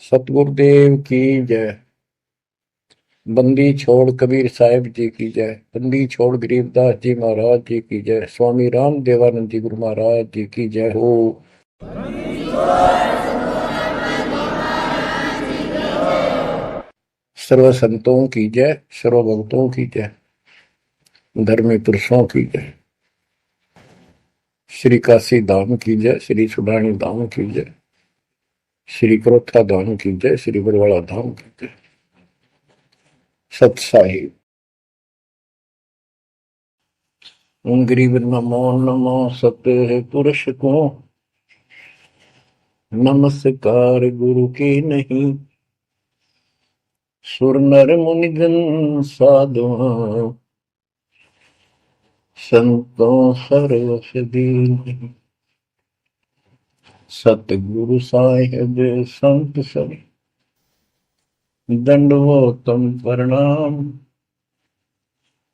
सतगुरुदेव की जय। बंदी छोड़ कबीर साहिब जी की जय। बंदी छोड़ गरीबदास जी महाराज जी की जय। स्वामी राम देवानंद जी गुरु महाराज जी की जय हो। सर्व संतों की जय, सर्व भक्तों की जय, धर्मी पुरुषों की जय। श्री काशी धाम की जय, श्री सुडानी धाम की जय, श्री क्रोथा धाम की जय, श्री बरवाड़ा धाम की जय। सत साहिब गरीब नमो नमो सत पुरुष को नमस्कार गुरु की नहीं। सुर नर मुनिजन साधुआ संतों सर्वस दीन। सतगुरु साहिब संत सब दंडवतम प्रणाम।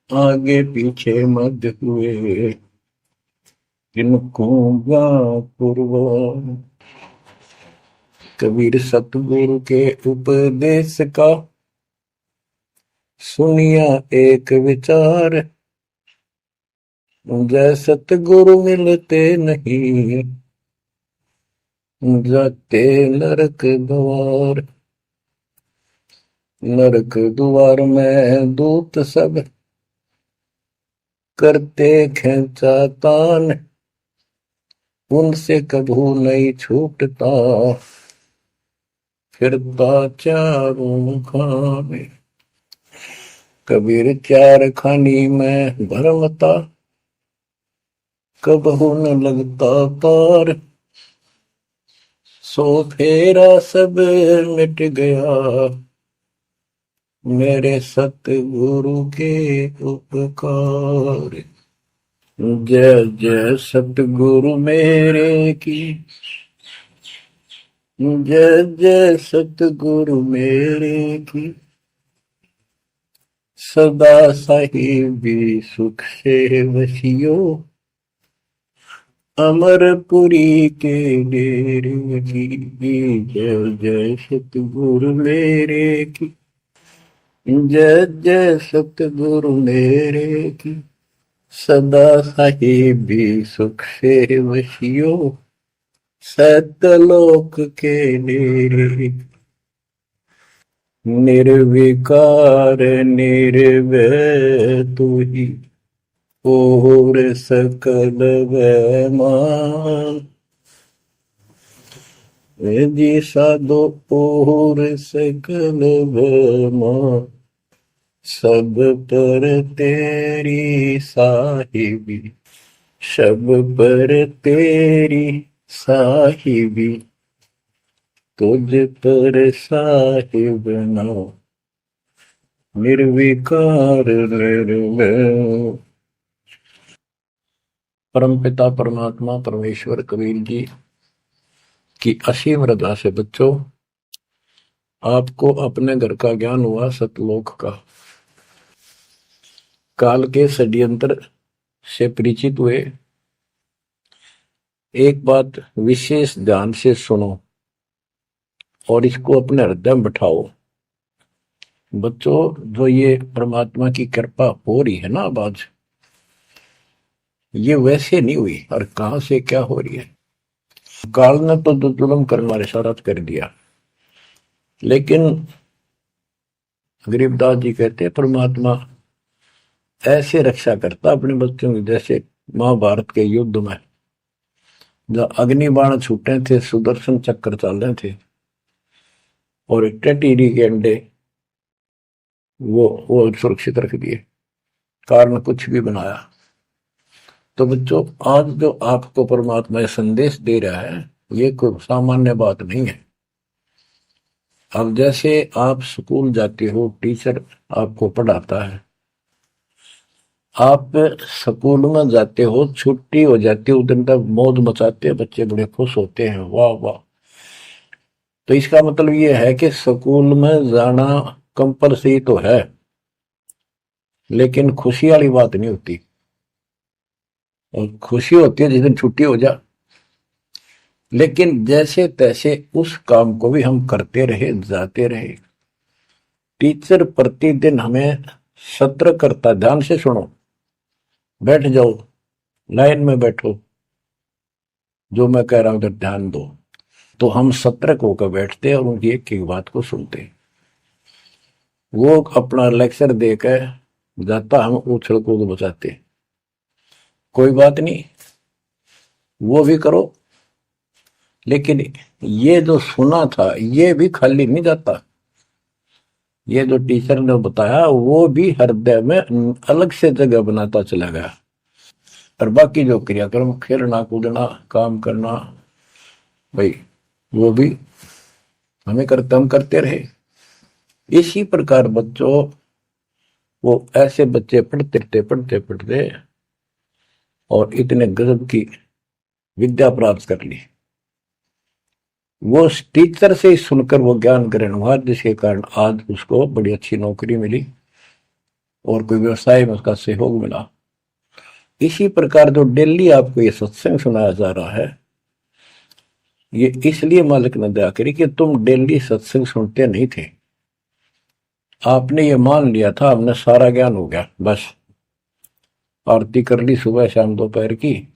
आगे पीछे मध्य हुए किनको पूर्व। कबीर सतगुरु के उपदेश का सुनिया एक विचार। जय सतगुरु मिलते नहीं जाते नरक द्वार। नरक द्वार में दूत सब करते खेचातान। उनसे कभू नहीं छूटता फिरता चारों खाने। कबीर चार खानी में भरमता कबहू न लगता तार। सो फेरा सब मिट गया मेरे सतगुरु के उपकार। जय जय सतगुरु मेरे की जय जय सतगुरु मेरे की। सदा साहिबी सुख से वसियो अमरपुरी के डेरे की। जय जय सतगुरु मेरे की जय जय सतगुरु मेरे की। सदा साहिबी सुख से वसियो सतलोक के डेरे। निर्विकार निर्भय तू ही और सकल वैमान। जी साधो और सकल वैमान। सब पर तेरी साहिबी सब पर तेरी साहिबी। तुझ पर साहिब नाम निर्विकार निर्भय। परमपिता परमात्मा परमेश्वर कबीर जी की असीम रजा से बच्चों आपको अपने घर का ज्ञान हुआ सतलोक का। काल के षड्यंत्र से परिचित हुए। एक बात विशेष ध्यान से सुनो और इसको अपने हृदय में बिठाओ। बच्चों जो ये परमात्मा की कृपा हो रही है ना अब आज, ये वैसे नहीं हुई और कहां से क्या हो रही है। काल ने तो जुल्म कर हमारे साथ कर दिया, लेकिन गरीबदास जी कहते हैं परमात्मा ऐसे रक्षा करता अपने बच्चों की, जैसे महाभारत के युद्ध में जब अग्निबाण छूटे थे, सुदर्शन चक्र चल रहे थे और टेटीरी के अंडे वो सुरक्षित रख दिए, कारण कुछ भी बनाया। तो बच्चों आज जो आपको परमात्मा संदेश दे रहा है ये कोई सामान्य बात नहीं है। अब जैसे आप स्कूल जाते हो, टीचर आपको पढ़ाता है, आप स्कूल में जाते हो, छुट्टी हो जाती है, उस दिन तक मौज मचाते हैं, बच्चे बड़े खुश होते हैं, वाह वाह। तो इसका मतलब ये है कि स्कूल में जाना कंपलसरी तो है, लेकिन खुशी वाली बात नहीं होती। और खुशी होती है जिस दिन छुट्टी हो जा। लेकिन जैसे तैसे उस काम को भी हम करते रहे, जाते रहे। टीचर प्रतिदिन हमें सत्र करता, ध्यान से सुनो, बैठ जाओ, लाइन में बैठो, जो मैं कह रहा हूं उधर ध्यान दो। तो हम सतर्क होकर बैठते और उनकी एक एक बात को सुनते। वो अपना लेक्चर देकर जाता, हम उछल कूद बचाते, कोई बात नहीं, वो भी करो। लेकिन ये जो सुना था ये भी खाली नहीं जाता, ये जो टीचर ने बताया वो भी हृदय में अलग से जगह बनाता चला गया। और बाकी जो क्रियाक्रम, खेलना कूदना, काम करना, भाई वो भी हम करते रहे। इसी प्रकार बच्चों, वो ऐसे बच्चे पढ़ते और इतने गजब की विद्या प्राप्त कर ली। वो टीचर से ही सुनकर वो ज्ञान ग्रहण हुआ, जिसके कारण आज उसको बड़ी अच्छी नौकरी मिली और कोई व्यवसाय में उसका सहयोग मिला। इसी प्रकार जो डेली आपको ये सत्संग सुनाया जा रहा है, ये इसलिए मालिक ने दया करी कि तुम डेली सत्संग सुनते नहीं थे। आपने ये मान लिया था हमने सारा ज्ञान हो गया, बस आरती कर ली सुबह शाम दोपहर की,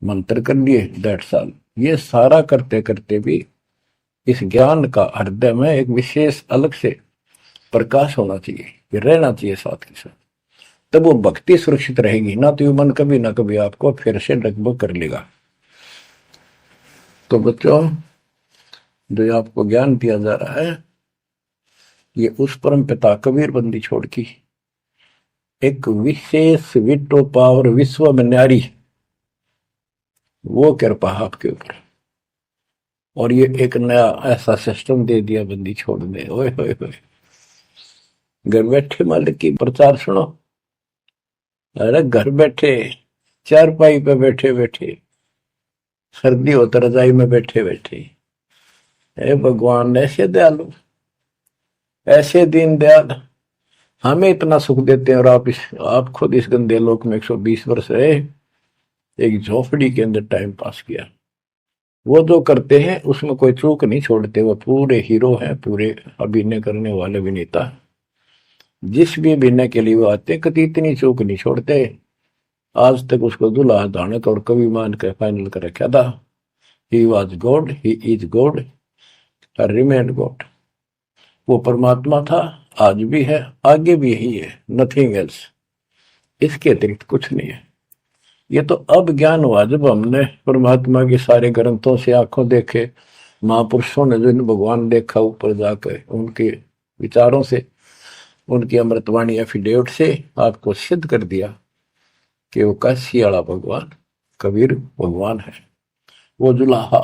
मंत्र कर लिए, डेढ़ साल। ये सारा करते करते भी इस ज्ञान का हृदय में एक विशेष अलग से प्रकाश होना चाहिए, ये रहना चाहिए साथ के साथ। तब वो भक्ति सुरक्षित रहेगी, ना तो ये मन कभी ना कभी आपको फिर से डगमग कर लेगा। तो बच्चों, जो आपको ज्ञान दिया जा रहा है, ये उस परम पिता कबीर बंदी छोड़ की एक विशेष विटो पावर विश्व में न्यारी, वो कृपा आपके ऊपर। और ये एक नया ऐसा सिस्टम दे दिया बंदी छोड़ने। ओए होए होए, घर बैठे मालिक की प्रचार सुनो। अरे घर बैठे, चारपाई पे बैठे बैठे, सर्दी हो तो रजाई में बैठे बैठे, हे भगवान ऐसे दयालु, ऐसे दीन दयाल, हमें इतना सुख देते हैं। और आप खुद इस गंदे लोक में 120 वर्ष रहे, एक झोपड़ी के अंदर टाइम पास किया। वो जो करते हैं उसमें कोई चूक नहीं छोड़ते, वो पूरे हीरो हैं, पूरे अभिनय करने वाले अभिनेता। जिस भी अभिनय के लिए वो आते कभी इतनी चूक नहीं छोड़ते। आज तक उसको दुल्हा दानक और कवि मान के फाइनल कर रखा था। He was God, he is God, remain God. वो परमात्मा था, आज भी है, आगे भी यही है, नथिंग एल्स। इसके अतिरिक्त कुछ नहीं है। ये तो अब ज्ञान हुआ जब हमने परमात्मा के सारे ग्रंथों से आंखों देखे, महापुरुषों ने जिन भगवान देखा ऊपर जाकर, उनके विचारों से, उनकी अमृतवाणी एफिडेविट से आपको सिद्ध कर दिया कि वो काशी वाला भगवान कबीर भगवान है। वो जुलाहा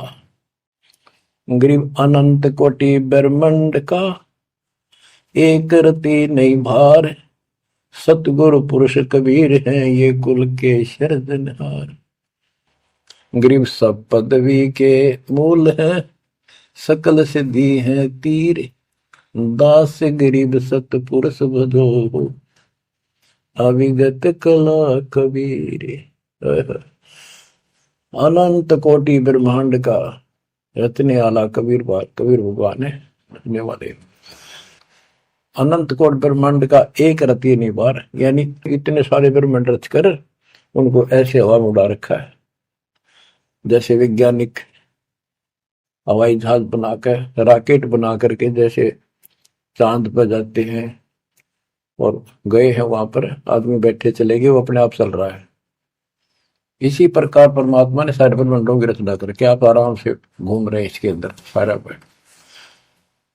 गरीब अनंत कोटि ब्रह्मांड का एक रति नहीं भार, सतगुरु पुरुष कबीर हैं ये कुल के सिरजनहार। गरीब सब पदवी के मूल है, सकल सिद्धि है तीर, दास गरीब सतपुरुष भजो, अविगत कला कबीर। अनंत कोटि ब्रह्मांड का रचने वाला कबीर भगवान है, रचने वाले। अनंत कोट ब्रह्मांड का एक रति निवार, यानी इतने सारे ब्रह्मांड रचकर उनको ऐसे हवा में उड़ा रखा है। जैसे वैज्ञानिक हवाई जहाज बनाकर, रॉकेट बना करके जैसे चांद पर जाते हैं और गए हैं, वहां पर आदमी बैठे चले गए, वो अपने आप चल रहा है। इसी प्रकार परमात्मा ने सारे ब्रह्मांडों की रचना करके आप आराम से घूम रहे हैं इसके अंदर सारा पर।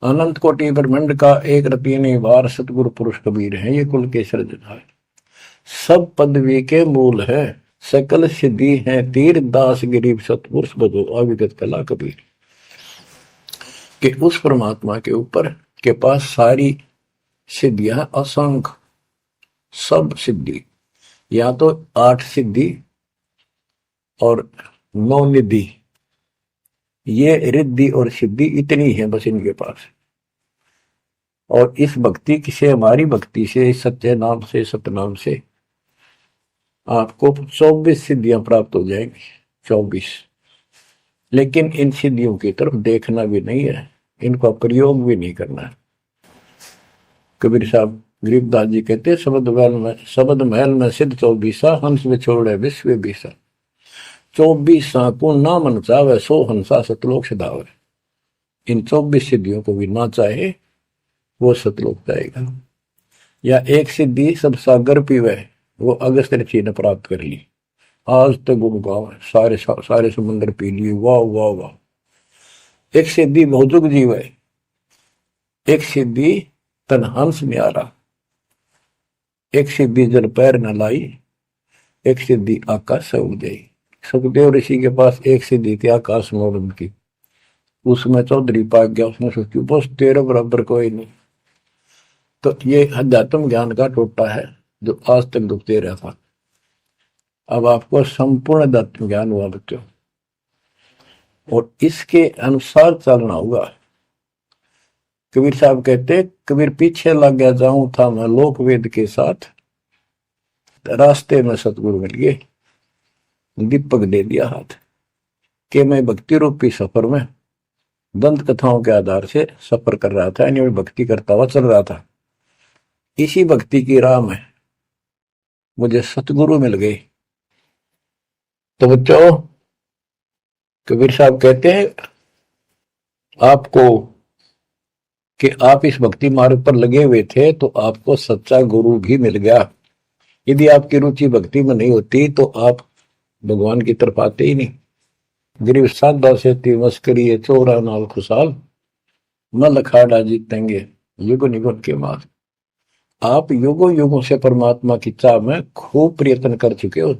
अनंत कोटि ब्रह्मांड का एक रति निवार, सतगुरु पुरुष कबीर है ये कुल के सिरजनहार। सब पदवी के मूल है, सकल सिद्धि है तीर, दास गरीब सतपुरुष भजो, अविगत कला कबीर। कि उस परमात्मा के ऊपर के पास सारी सिद्धियां असंख्य, सब सिद्धि, या तो 8 सिद्धि और 9 निधि, ये रिद्धि और सिद्धि इतनी है बस इनके पास। और इस भक्ति से, हमारी भक्ति से, सत्य नाम से, सतनाम से आपको 24 सिद्धियां प्राप्त हो जाएंगी। 24 लेकिन इन सिद्धियों की तरफ देखना भी नहीं है, इनका प्रयोग भी नहीं करना है। कबीर साहब गरीबदास जी कहते हैं, शब्द महल में सिद्ध 24 हंस में छोड़े विश्व 20 24 को ना मन चावे सो हंसा सतलोक सिधावे। इन 24 सिद्धियों को भी ना चाहे वो सतलोक जाएगा। या एक सिद्धि सब सागर पीवे, वो अगस्त ऋषि ने प्राप्त कर ली। आज तक गुण गाँव सारे समुद्र पी लिए, वाह वाह वाह। एक सिद्धि बहुजुग जीव है, एक सिद्धि तन हंस न्यारा, एक सिद्धि जल पैर न लाई, एक सिद्धि आकाश से उड़ गई। सुखदेव ऋषि के पास एक सिद्धि थी आकाश में उड़न की, उसमें चौधरी पाक गया, उसने सोची बस तेरे बराबर कोई नहीं। तो ये अध्यात्म ज्ञान का टोटा है जो आज तक दुख दे रहा था। अब आपको संपूर्ण अध्यात्म ज्ञान हुआ बच्चों, और इसके अनुसार चलना होगा। कबीर साहब कहते, कबीर पीछे लग गया जाऊं था मैं लोक वेद के साथ, रास्ते में सतगुरु मिल गए, दीपक दे दिया हाथ कि मैं भक्ति रूपी सफर में दंत कथाओं के आधार से सफर कर रहा था, यानी भक्ति करता हुआ चल रहा था। इसी भक्ति की राह में मुझे सतगुरु मिल गए। तो बच्चों, कबीर साहब कहते हैं आपको कि आप इस भक्ति मार्ग पर लगे हुए थे तो आपको सच्चा गुरु भी मिल गया। यदि आपकी रुचि भक्ति में नहीं होती तो आप भगवान की तरफ आते ही नहीं। गरीब साधा से मस्करी है चोरा नाल खुशाल, मल खाड़ा जीतेंगे युग निगुण के मार। आप युगों युगों से परमात्मा की चाह में खूब प्रयत्न कर चुके हो,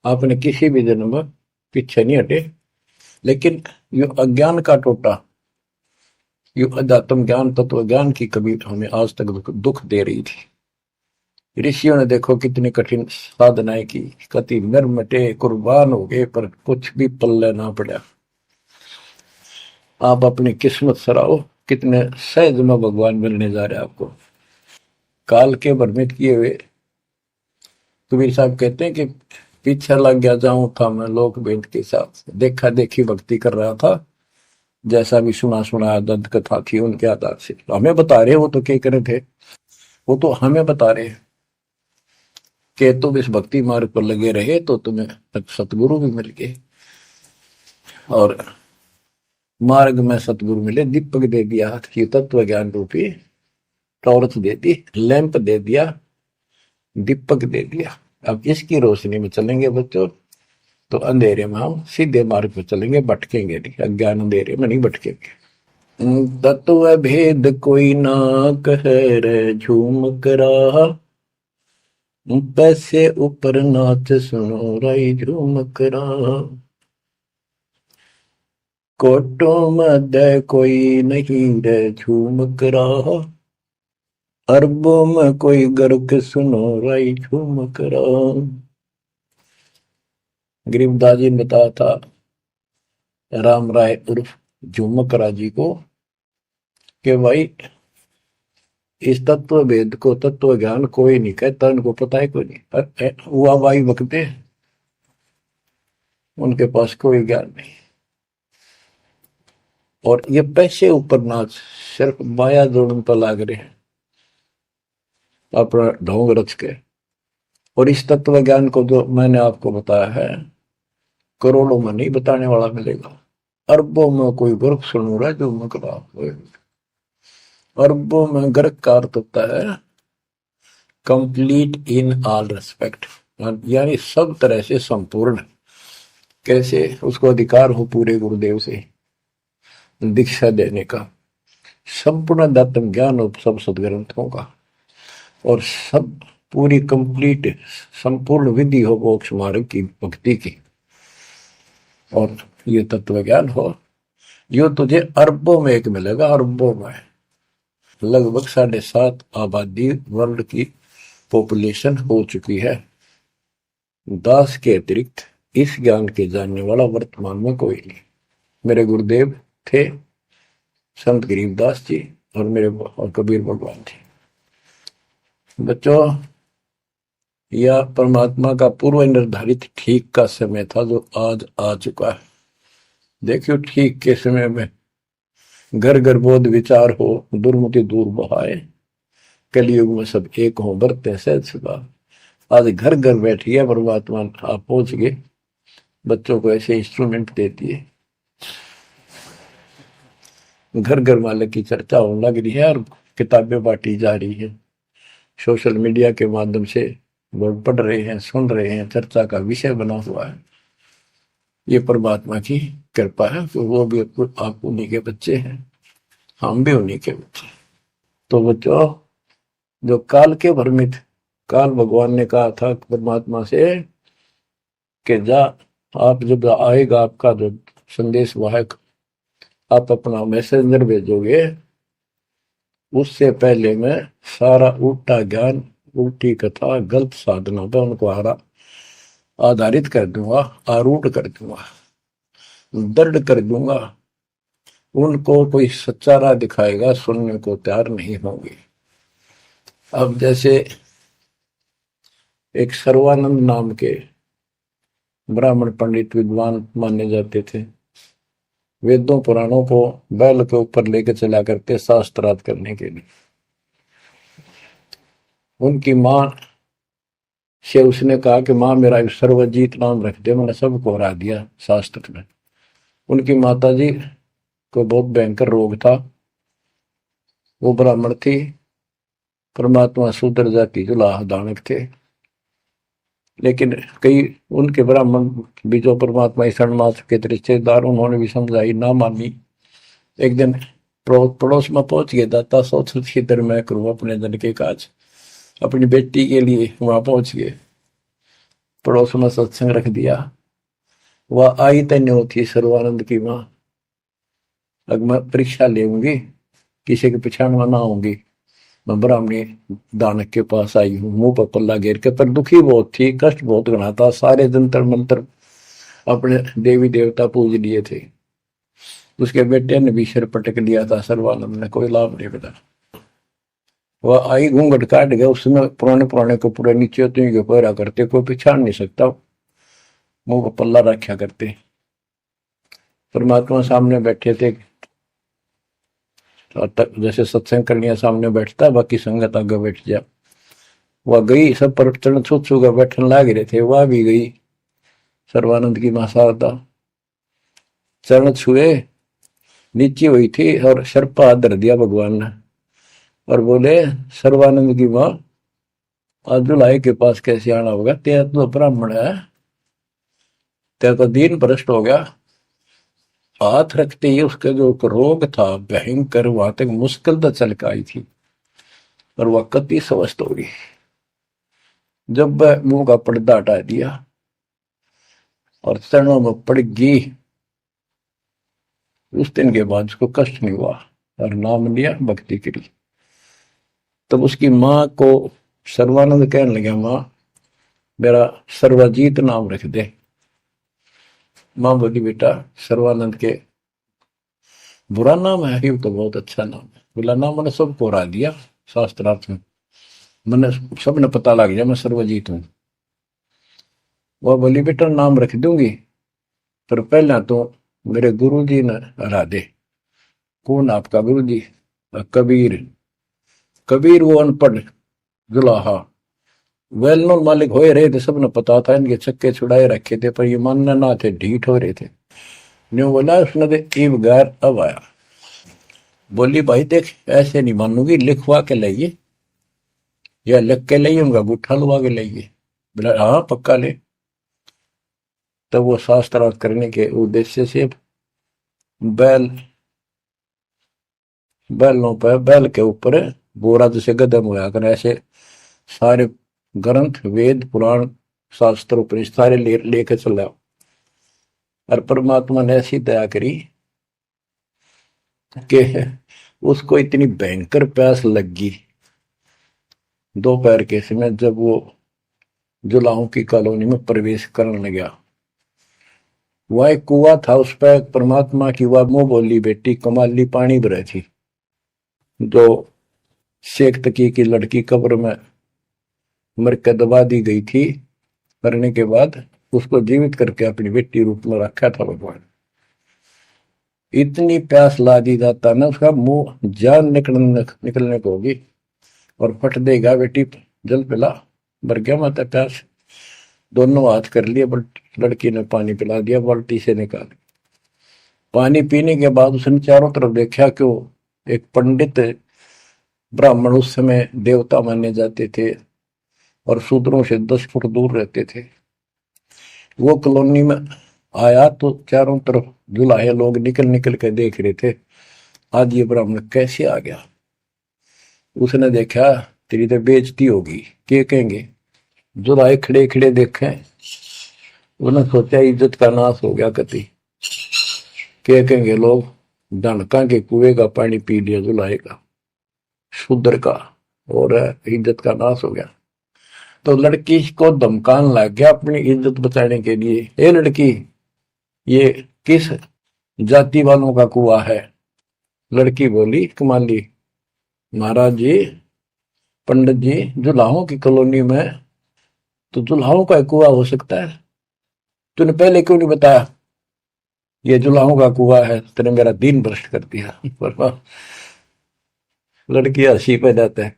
आपने किसी भी जन्म में पीछे नहीं हटे। लेकिन यो अज्ञान का टोटा, यो अध्यात्म ज्ञान तत्व ज्ञान की कभी हमें आज तक दुख दे रही थी। ऋषियों ने देखो कितनी कठिन साधनाएं की, कति मिटे कुर्बान हो गए, पर कुछ भी पल्ले ना पड़ा। आप अपनी किस्मत सराहो, कितने सहज में भगवान मिलने जा रहे आपको। काल के भ्रमित किए हुए कबीर साहब कहते हैं कि पीछे लग गया जाऊं था मैं लोक वेद के साथ, देखा देखी भक्ति कर रहा था, जैसा भी सुना सुना दंत कथा थी उनके आधार से। तो हमें बता रहे, वो तो क्या करे थे, वो तो हमें बता रहे कि तुम इस भक्ति मार्ग पर लगे रहे तो तुम्हें सतगुरु भी मिल गए। और मार्ग में सतगुरु मिले, दीपक दे दिया हाथ की, तत्व ज्ञान रूपी टॉर्च दे दी, लैंप दे दिया, दीपक दे दिया। अब इसकी रोशनी में चलेंगे बच्चों तो अंधेरे में हम सीधे मार्ग पर चलेंगे, भटकेंगे नहीं, अज्ञान अंधेरे में नहीं भटकेंगे। तत्व भेद कोई ना कहे रे झूम करा, पैसे ऊपर नाच सुनो राई झूम करा। कोटो मध्य कोई नहीं रे झूम करा, अरबों में कोई गर्क सुनो राई झूम करा। गरीबदास जी ने बताया था राम राय उर्फ झूमकरा जी को कि भाई इस तत्व भेद को, तत्व ज्ञान कोई नहीं कहता, इनको पता है कोई नहीं, पर हुआ भाई बकते उनके पास कोई ज्ञान नहीं। और ये पैसे ऊपर नाच, सिर्फ माया जोड़न पर लाग रहे हैं अपना ढोंग रच के। और इस तत्व ज्ञान को जो मैंने आपको बताया है, करोड़ों में नहीं बताने वाला मिलेगा, अरबों में कोई गर्क सुन रहा है जो मकड़ा। अरबों में गर्क का अर्थ होता है कंप्लीट इन ऑल रेस्पेक्ट, यानी सब तरह से संपूर्ण। कैसे उसको अधिकार हो पूरे गुरुदेव से दीक्षा देने का, संपूर्ण अध्यात्म ज्ञान हो सब सदग्रंथों का, और सब पूरी कंप्लीट संपूर्ण विधि हो मोक्ष मार्ग की भक्ति की, और ये तत्व ज्ञान हो, यो तुझे अरबों में एक मिलेगा। अरबों में लगभग 7.5 आबादी वर्ल्ड की पॉपुलेशन हो चुकी है। दास के अतिरिक्त इस ज्ञान के जानने वाला वर्तमान में कोई नहीं। मेरे गुरुदेव थे संत गरीबदास जी और मेरे और कबीर भगवान जी। बच्चों, यह परमात्मा का पूर्व निर्धारित ठीक का समय था जो आज आ चुका है। देखियो ठीक के समय में घर घर बोध विचार हो, दुर्मति दूर बहाए, कलयुग में सब एक हो, बरते सहज सुभा। आज घर घर बैठी है परमात्मा, आप पहुंच गए, बच्चों को ऐसे इंस्ट्रूमेंट देती है, घर घर मालिक की चर्चा होने लग रही है और किताबें बांटी जा रही है, सोशल मीडिया के माध्यम से लोग पढ़ रहे हैं, सुन रहे हैं, चर्चा का विषय बना हुआ है। ये परमात्मा की कृपा है, तो वो भी आप उन्हीं के बच्चे हैं, हम भी उन्हीं के बच्चे। तो बच्चों, जो काल के भ्रमित, काल भगवान ने कहा था परमात्मा से कि जा, आप जब आएगा आपका जो संदेश वाहक, आप अपना मैसेंजर भेजोगे, उससे पहले मैं सारा उल्टा ज्ञान, उल्टी कथा, गलत साधना पे उनको आधारित कर दूंगा, आरूढ़ कर दूंगा, दृढ़ कर दूंगा। उनको कोई सच्चा राह दिखाएगा, सुनने को तैयार नहीं होंगे। अब जैसे एक सर्वानंद नाम के ब्राह्मण पंडित विद्वान माने जाते थे, वेदों पुराणों को बैल के ऊपर लेकर चला करते शास्त्रार्थ करने के लिए। उनकी मां से उसने कहा कि मां मेरा सर्वजीत नाम रख दे, मैंने सबको हरा दिया शास्त्र में। उनकी माता जी को बहुत भयंकर रोग था, वो ब्राह्मण थी, परमात्मा शूद्र जाति जुलाह दानक थे, लेकिन कई उनके ब्राह्मण भी जो परमात्मा ईश्वर मात्र के रिश्तेदार, उन्होंने भी समझाई, ना मानी। एक दिन पड़ोस में पहुंच गए, दाता सोच किधर मैं करूं अपने धन के काज, अपनी बेटी के लिए वहां पहुंच गए, पड़ोस में सत्संग रख दिया। वह आई तन्य थी सर्वानंद की मां, अब मैं परीक्षा लेंगी, किसी के पिछाड़ में ना आऊंगी, मैं ब्राह्मणी दानक के पास आई हूँ, मुंह पर पल्ला घेर के, पर दुखी बहुत थी, कष्ट बहुत घना था, सारे जंतर मंत्र अपने देवी देवता पूज लिए थे, उसके बेटे ने भी सिर पटक लिया था, सर्वानंद ने कोई लाभ नहीं बता। वह आई, घूंघट काट गया, उसमें पुराने कपड़े नीचे तो पहरा करते, कोई पिछाड़ नहीं सकता, मुंह पर पल्ला रखा करते। परमात्मा सामने बैठे थे, जैसे सत्संग करने सामने बैठता, बाकी संगत आगे बैठ जा। वह गई, सब पर चरण छू छू कर बैठने लाग रहे थे, वह भी गई, सर्वानंद की मां शारदा, चरण छुए, नीचे हुई थी और सर पर हाथ धर दिया भगवान ने और बोले, सर्वानंद की मां, आज दुल्हाई के पास कैसे आना होगा, तेरा तो ब्राह्मण है, तेरा तो दीन भ्रष्ट हो गया। हाथ रखते ही उसका जो रोग था भयंकर, वहां तक मुश्किल तो चल के आई थी और वह कति स्वस्थ हो गई। जब वह मुंह का पर्दा हटा दिया और चरणों में पड़ गई, उस दिन के बाद उसको कष्ट नहीं हुआ और नाम लिया, भक्ति करी। तब उसकी मां को सर्वानंद कहने लगा, मां मेरा सर्वजीत नाम रख दे। मां बोली, बेटा सर्वानंद के बुरा नाम है, ये तो बहुत अच्छा नाम है। बोला, नाम मैंने सबको हरा दिया शास्त्रार्थ में, मैंने सबने पता लग गया मैं सर्वजीत हूं। वह बोली, बेटा नाम रख दूंगी, पर पहला तो मेरे गुरु जी ने हरा दे। कौन आपका गुरु जी? कबीर। कबीर वो अनपढ़ जुलाहा, वेल नोन मालिक हो रहे थे, सबने पता था, इनके छक्के छुड़ाए रखे थे, पर ये मानना ना थे, ढीठ हो रहे थे। न्यू बोला उसने, ईब गैर अब आया। बोली, भाई देख ऐसे नहीं मानूंगी, लिखवा के लाइए, या लिख के लाइए, उनका गुठा लुआ के लाइए। बोला, हाँ पक्का ले। तब वो शास्त्रार्थ करने के उद्देश्य से बैलों पर, बैल के ऊपर बोरा जैसे गदम होया कर, ऐसे सारे ग्रंथ, वेद, पुराण, शास्त्र, उपनिषद सारे लेकर चला। और परमात्मा ने ऐसी दया करी कि उसको इतनी भयंकर प्यास लगी दोपहर के समय, जब वो जुलाहों की कॉलोनी में प्रवेश करने गया। वह एक कुआ था, उस पर परमात्मा की वह मुंह बोली बेटी कमाली पानी भरे थी, जो शेख तकी की लड़की कब्र में मर के दबा दी गई थी, करने के बाद उसको जीवित करके अपनी बेटी रूप में रखा था भगवान। इतनी प्यास ला दी जाता ना, उसका मुंह जान निकलने को होगी और फट देगा बेटी, जल पिला। भर गया माता प्यास, दोनों हाथ कर लिए, बट लड़की ने पानी पिला दिया बाल्टी से निकाल। पानी पीने के बाद उसने चारों तरफ देखा कि वो एक पंडित ब्राह्मण, उस समय देवता माने जाते थे और शूद्रों से 10 फुट दूर रहते थे, वो कॉलोनी में आया तो चारों तरफ जुलाहे लोग निकल निकल के देख रहे थे, आज ये ब्राह्मण कैसे आ गया। उसने देखा तेरी तो बेइज्जती होगी, क्या कहेंगे, जुलाहे खड़े खड़े देखे, उन्होंने सोचा इज्जत का नाश हो गया कति, क्या कहेंगे लोग, डनका के कुएं का पानी पी लिया जुलाहे का, शूद्र का, और इज्जत का नाश हो गया। तो लड़की को धमकाने लग गया अपनी इज्जत बचाने के लिए, ए लड़की, ये किस जाति वालों का कुआं है। लड़की बोली कमाली, महाराज जी, पंडित जी, जुलाहों की कॉलोनी में तो जुलाहों का कुआं हो सकता है, तूने पहले क्यों नहीं बताया ये जुलाहों का कुआं है, तेने मेरा दिन भ्रष्ट कर दिया। लड़की हंसी पे जाता है,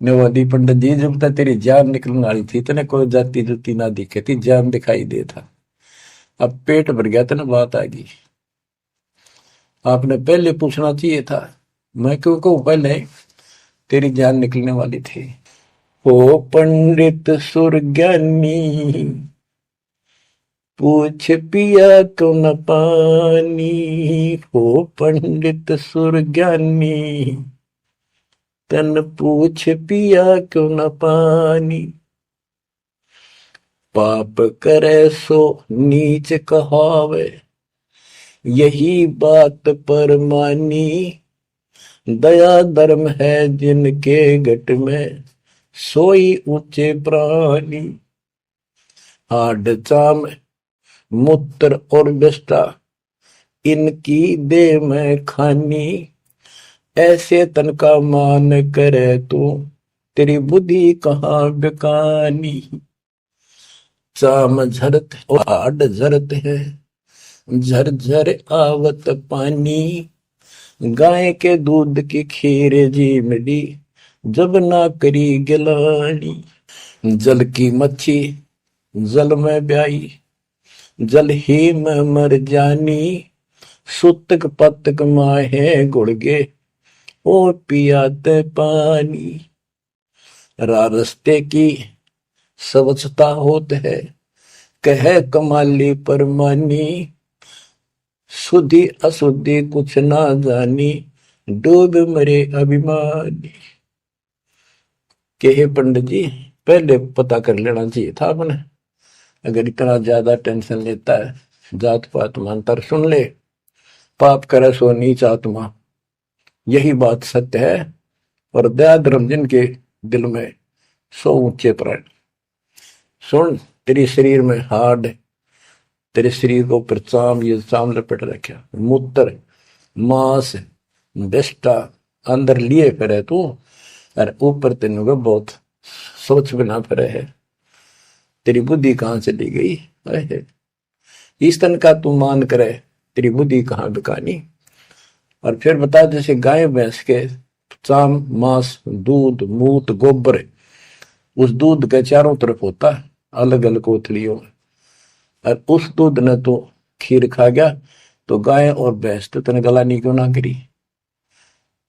नवादी पंडित जी, जब तक तेरी जान निकलने वाली थी तेने कोई जाति जुती ना दिखे थी, जान दिखाई दे था, अब पेट भर गया तेने बात आ गई, आपने पहले पूछना चाहिए था, मैं क्यों कहूं पहले, तेरी जान निकलने वाली थी। ओ पंडित सुरज्ञानी, पूछ पिया तो न पानी, हो पंडित सुरज्ञानी, तन पूछ पिया क्यों न पानी। पाप करे सो नीच कहावे, यही बात पर मानी, दया धर्म है जिनके घट में, सोई ऊंचे प्राणी। हाड चाम मूत्र और विष्टा, इनकी दे में खानी, ऐसे तन का मान करे तू, तेरी बुद्धि कहाँ बेकानी। चाम झरत और हाड झरत है, झरझर आवत पानी, गाय के दूध की खीर जी मिली, जब ना करी गिलानी। जल की मच्छी जल में ब्याई, जल ही में मर जानी, सुतक पतक माहे गुड़गे, और पियाते पानी। रास्ते की स्वच्छता होत है, कह कमाली परमानी, शुद्धि अशुद्धि कुछ ना जानी, डूब मरे अभिमानी। के पंडित जी, पहले पता कर लेना चाहिए था आपने, अगर इतना ज्यादा टेंशन लेता है, जात पात मानतर सुन ले, पाप करे सो नीच आत्मा, यही बात सत्य है, और दया धर्म जिनके दिल में, सो ऊंचे प्राण। सुन, तेरे शरीर में हाड, तेरे शरीर को ऊपर चाम, ये चाम लपेट रखा, मूत्र मांस विष्टा अंदर लिए फिरे तू, और ऊपर तेन को बहुत सोच बिना फिरे है, तेरी बुद्धि कहां चली गई है, इस तन का तू मान करे, तेरी बुद्धि कहां बिकानी। और फिर बता, जैसे गाय भैंस के चाम मांस दूध मूत गोबर, उस दूध के चारों तरफ होता है अलग अलग कोथलियों में, और उस दूध ने तो खीर खा गया, तो गाय और भैंस तो तेने गलानी क्यों ना करी।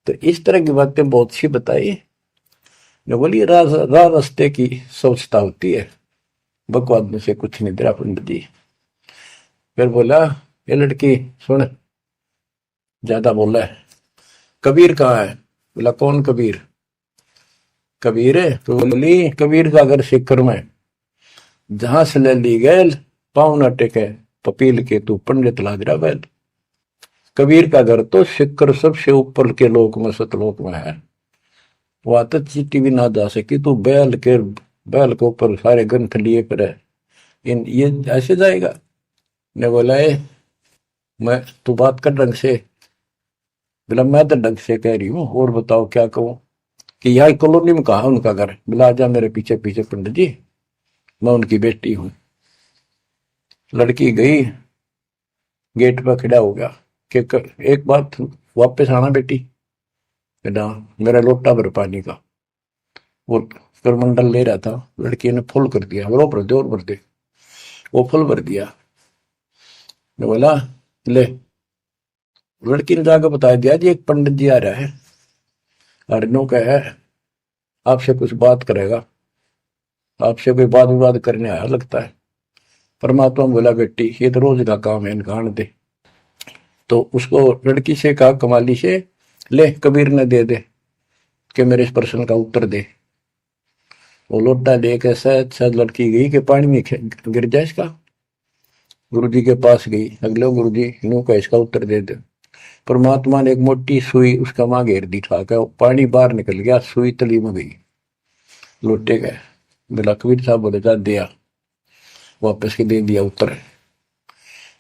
तो इस तरह की बातें बहुत सी बताई ने, बोली रास्ते की स्वच्छता होती है, बकवाद में से कुछ नहीं तेरा पंडित जी। फिर बोला, ये लड़की सुन, ज्यादा बोला है, कबीर कहाँ है। बोला कौन कबीर, कबीर है, तो बोली कबीर का घर सिक्कर में, जहां से ले ली गैल, पाँव न टेके पपील के, तू पंडित लाग रहा बैल। कबीर का घर तो सिक्कर सबसे ऊपर के लोक में, सतलोक में है, वहां तक चीटी भी ना जा सकी, तू बैल के ऊपर सारे ग्रंथ लिए फिर इन ये ऐसे जाएगा। ने बोला मैं, तू बात कर ढंग से। बोला मैं तो ढंग से कह रही हूँ, और बताओ क्या कहूँ, कि यहाँ कॉलोनी में कहा उनका घर। बोला जा मेरे पीछे पीछे पंडित जी, मैं उनकी बेटी हूँ। लड़की गई, गेट पर खड़ा हो गया, कि एक बात वापस आना बेटी, बेटा मेरा लोटा भर पानी का। वो करमंडल ले रहा था, लड़की ने फुल कर दिया, और भर दे और भर दे। वो फुल भर दिया। मैं बोला ले, लड़की ने जाकर बता दिया जी एक पंडित जी आ रहा है, हरनों का है, आपसे कुछ बात करेगा, आपसे कोई बात विवाद करने आया लगता है। परमात्मा बोला बेटी ये तो रोज का काम है, इनकान दे। तो उसको लड़की से कहा, कमाली से, ले कबीर ने दे दे कि मेरे इस प्रश्न का उत्तर दे। वो लोटा लेकर शायद शायद लड़की गई कि पानी में गिर जाए इसका। गुरु जी के पास गई, अगले गुरु जी नू का इसका उत्तर दे दे। परमात्मा ने एक मोटी सुई उसका मां घेर दी, ठाकर पानी बाहर निकल गया, सुई तली में गई, लोटे गए। बोला कबीर साहब बोले जा दिया, वापस के दे दिया उत्तर।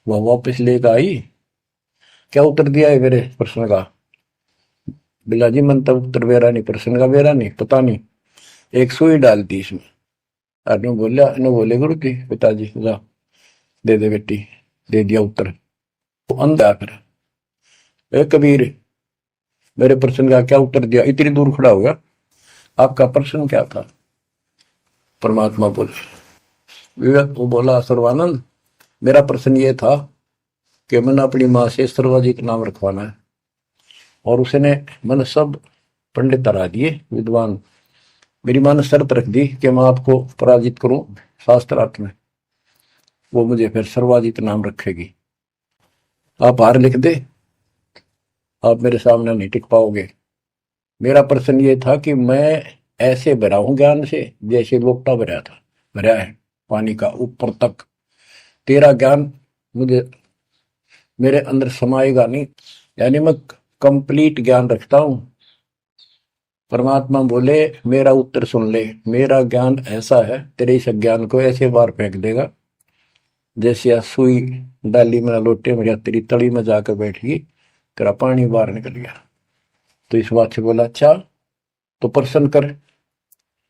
वह वापस लेकर आई, क्या उत्तर दिया है मेरे प्रश्न का? बिला जी मन तब उत्तर बेरा नहीं, प्रश्न का बेरा नहीं, पता नहीं, एक सुई डाल दी इसमें। अनु बोला, अनु बोले गुरु जी पिताजी जा दे दे बेटी, दे दिया उत्तर। वो अंधा फिर, ए कबीर मेरे प्रश्न का क्या उत्तर दिया? इतनी दूर खड़ा हो गया, आपका प्रश्न क्या था? परमात्मा बोले, विवेक वो बोला सर्वानंद मेरा प्रश्न ये था कि मैंने अपनी माँ से सर्वाजीत नाम रखवाना है, और उसने मैंने सब पंडित हरा दिए विद्वान, मेरी माँ ने शर्त रख दी कि मैं आपको पराजित करूं शास्त्रार्थ में, वो मुझे फिर सर्वाजीत नाम रखेगी। आप हार लिख दे, आप मेरे सामने नहीं टिक पाओगे। मेरा प्रश्न ये था कि मैं ऐसे भरा हूं ज्ञान से जैसे लोटा भरा था, भरा है पानी का ऊपर तक। तेरा ज्ञान मुझे मेरे अंदर समाएगा नहीं, यानी मैं कंप्लीट ज्ञान रखता हूं। परमात्मा बोले मेरा उत्तर सुन ले, मेरा ज्ञान ऐसा है तेरे इस ज्ञान को ऐसे बार फेंक देगा जैसे सुई डाली में लोटे में तेरी तली में जाकर बैठ गई, तेरा पानी बाहर निकल गया। तो इस बात से बोला अच्छा तो प्रश्न कर।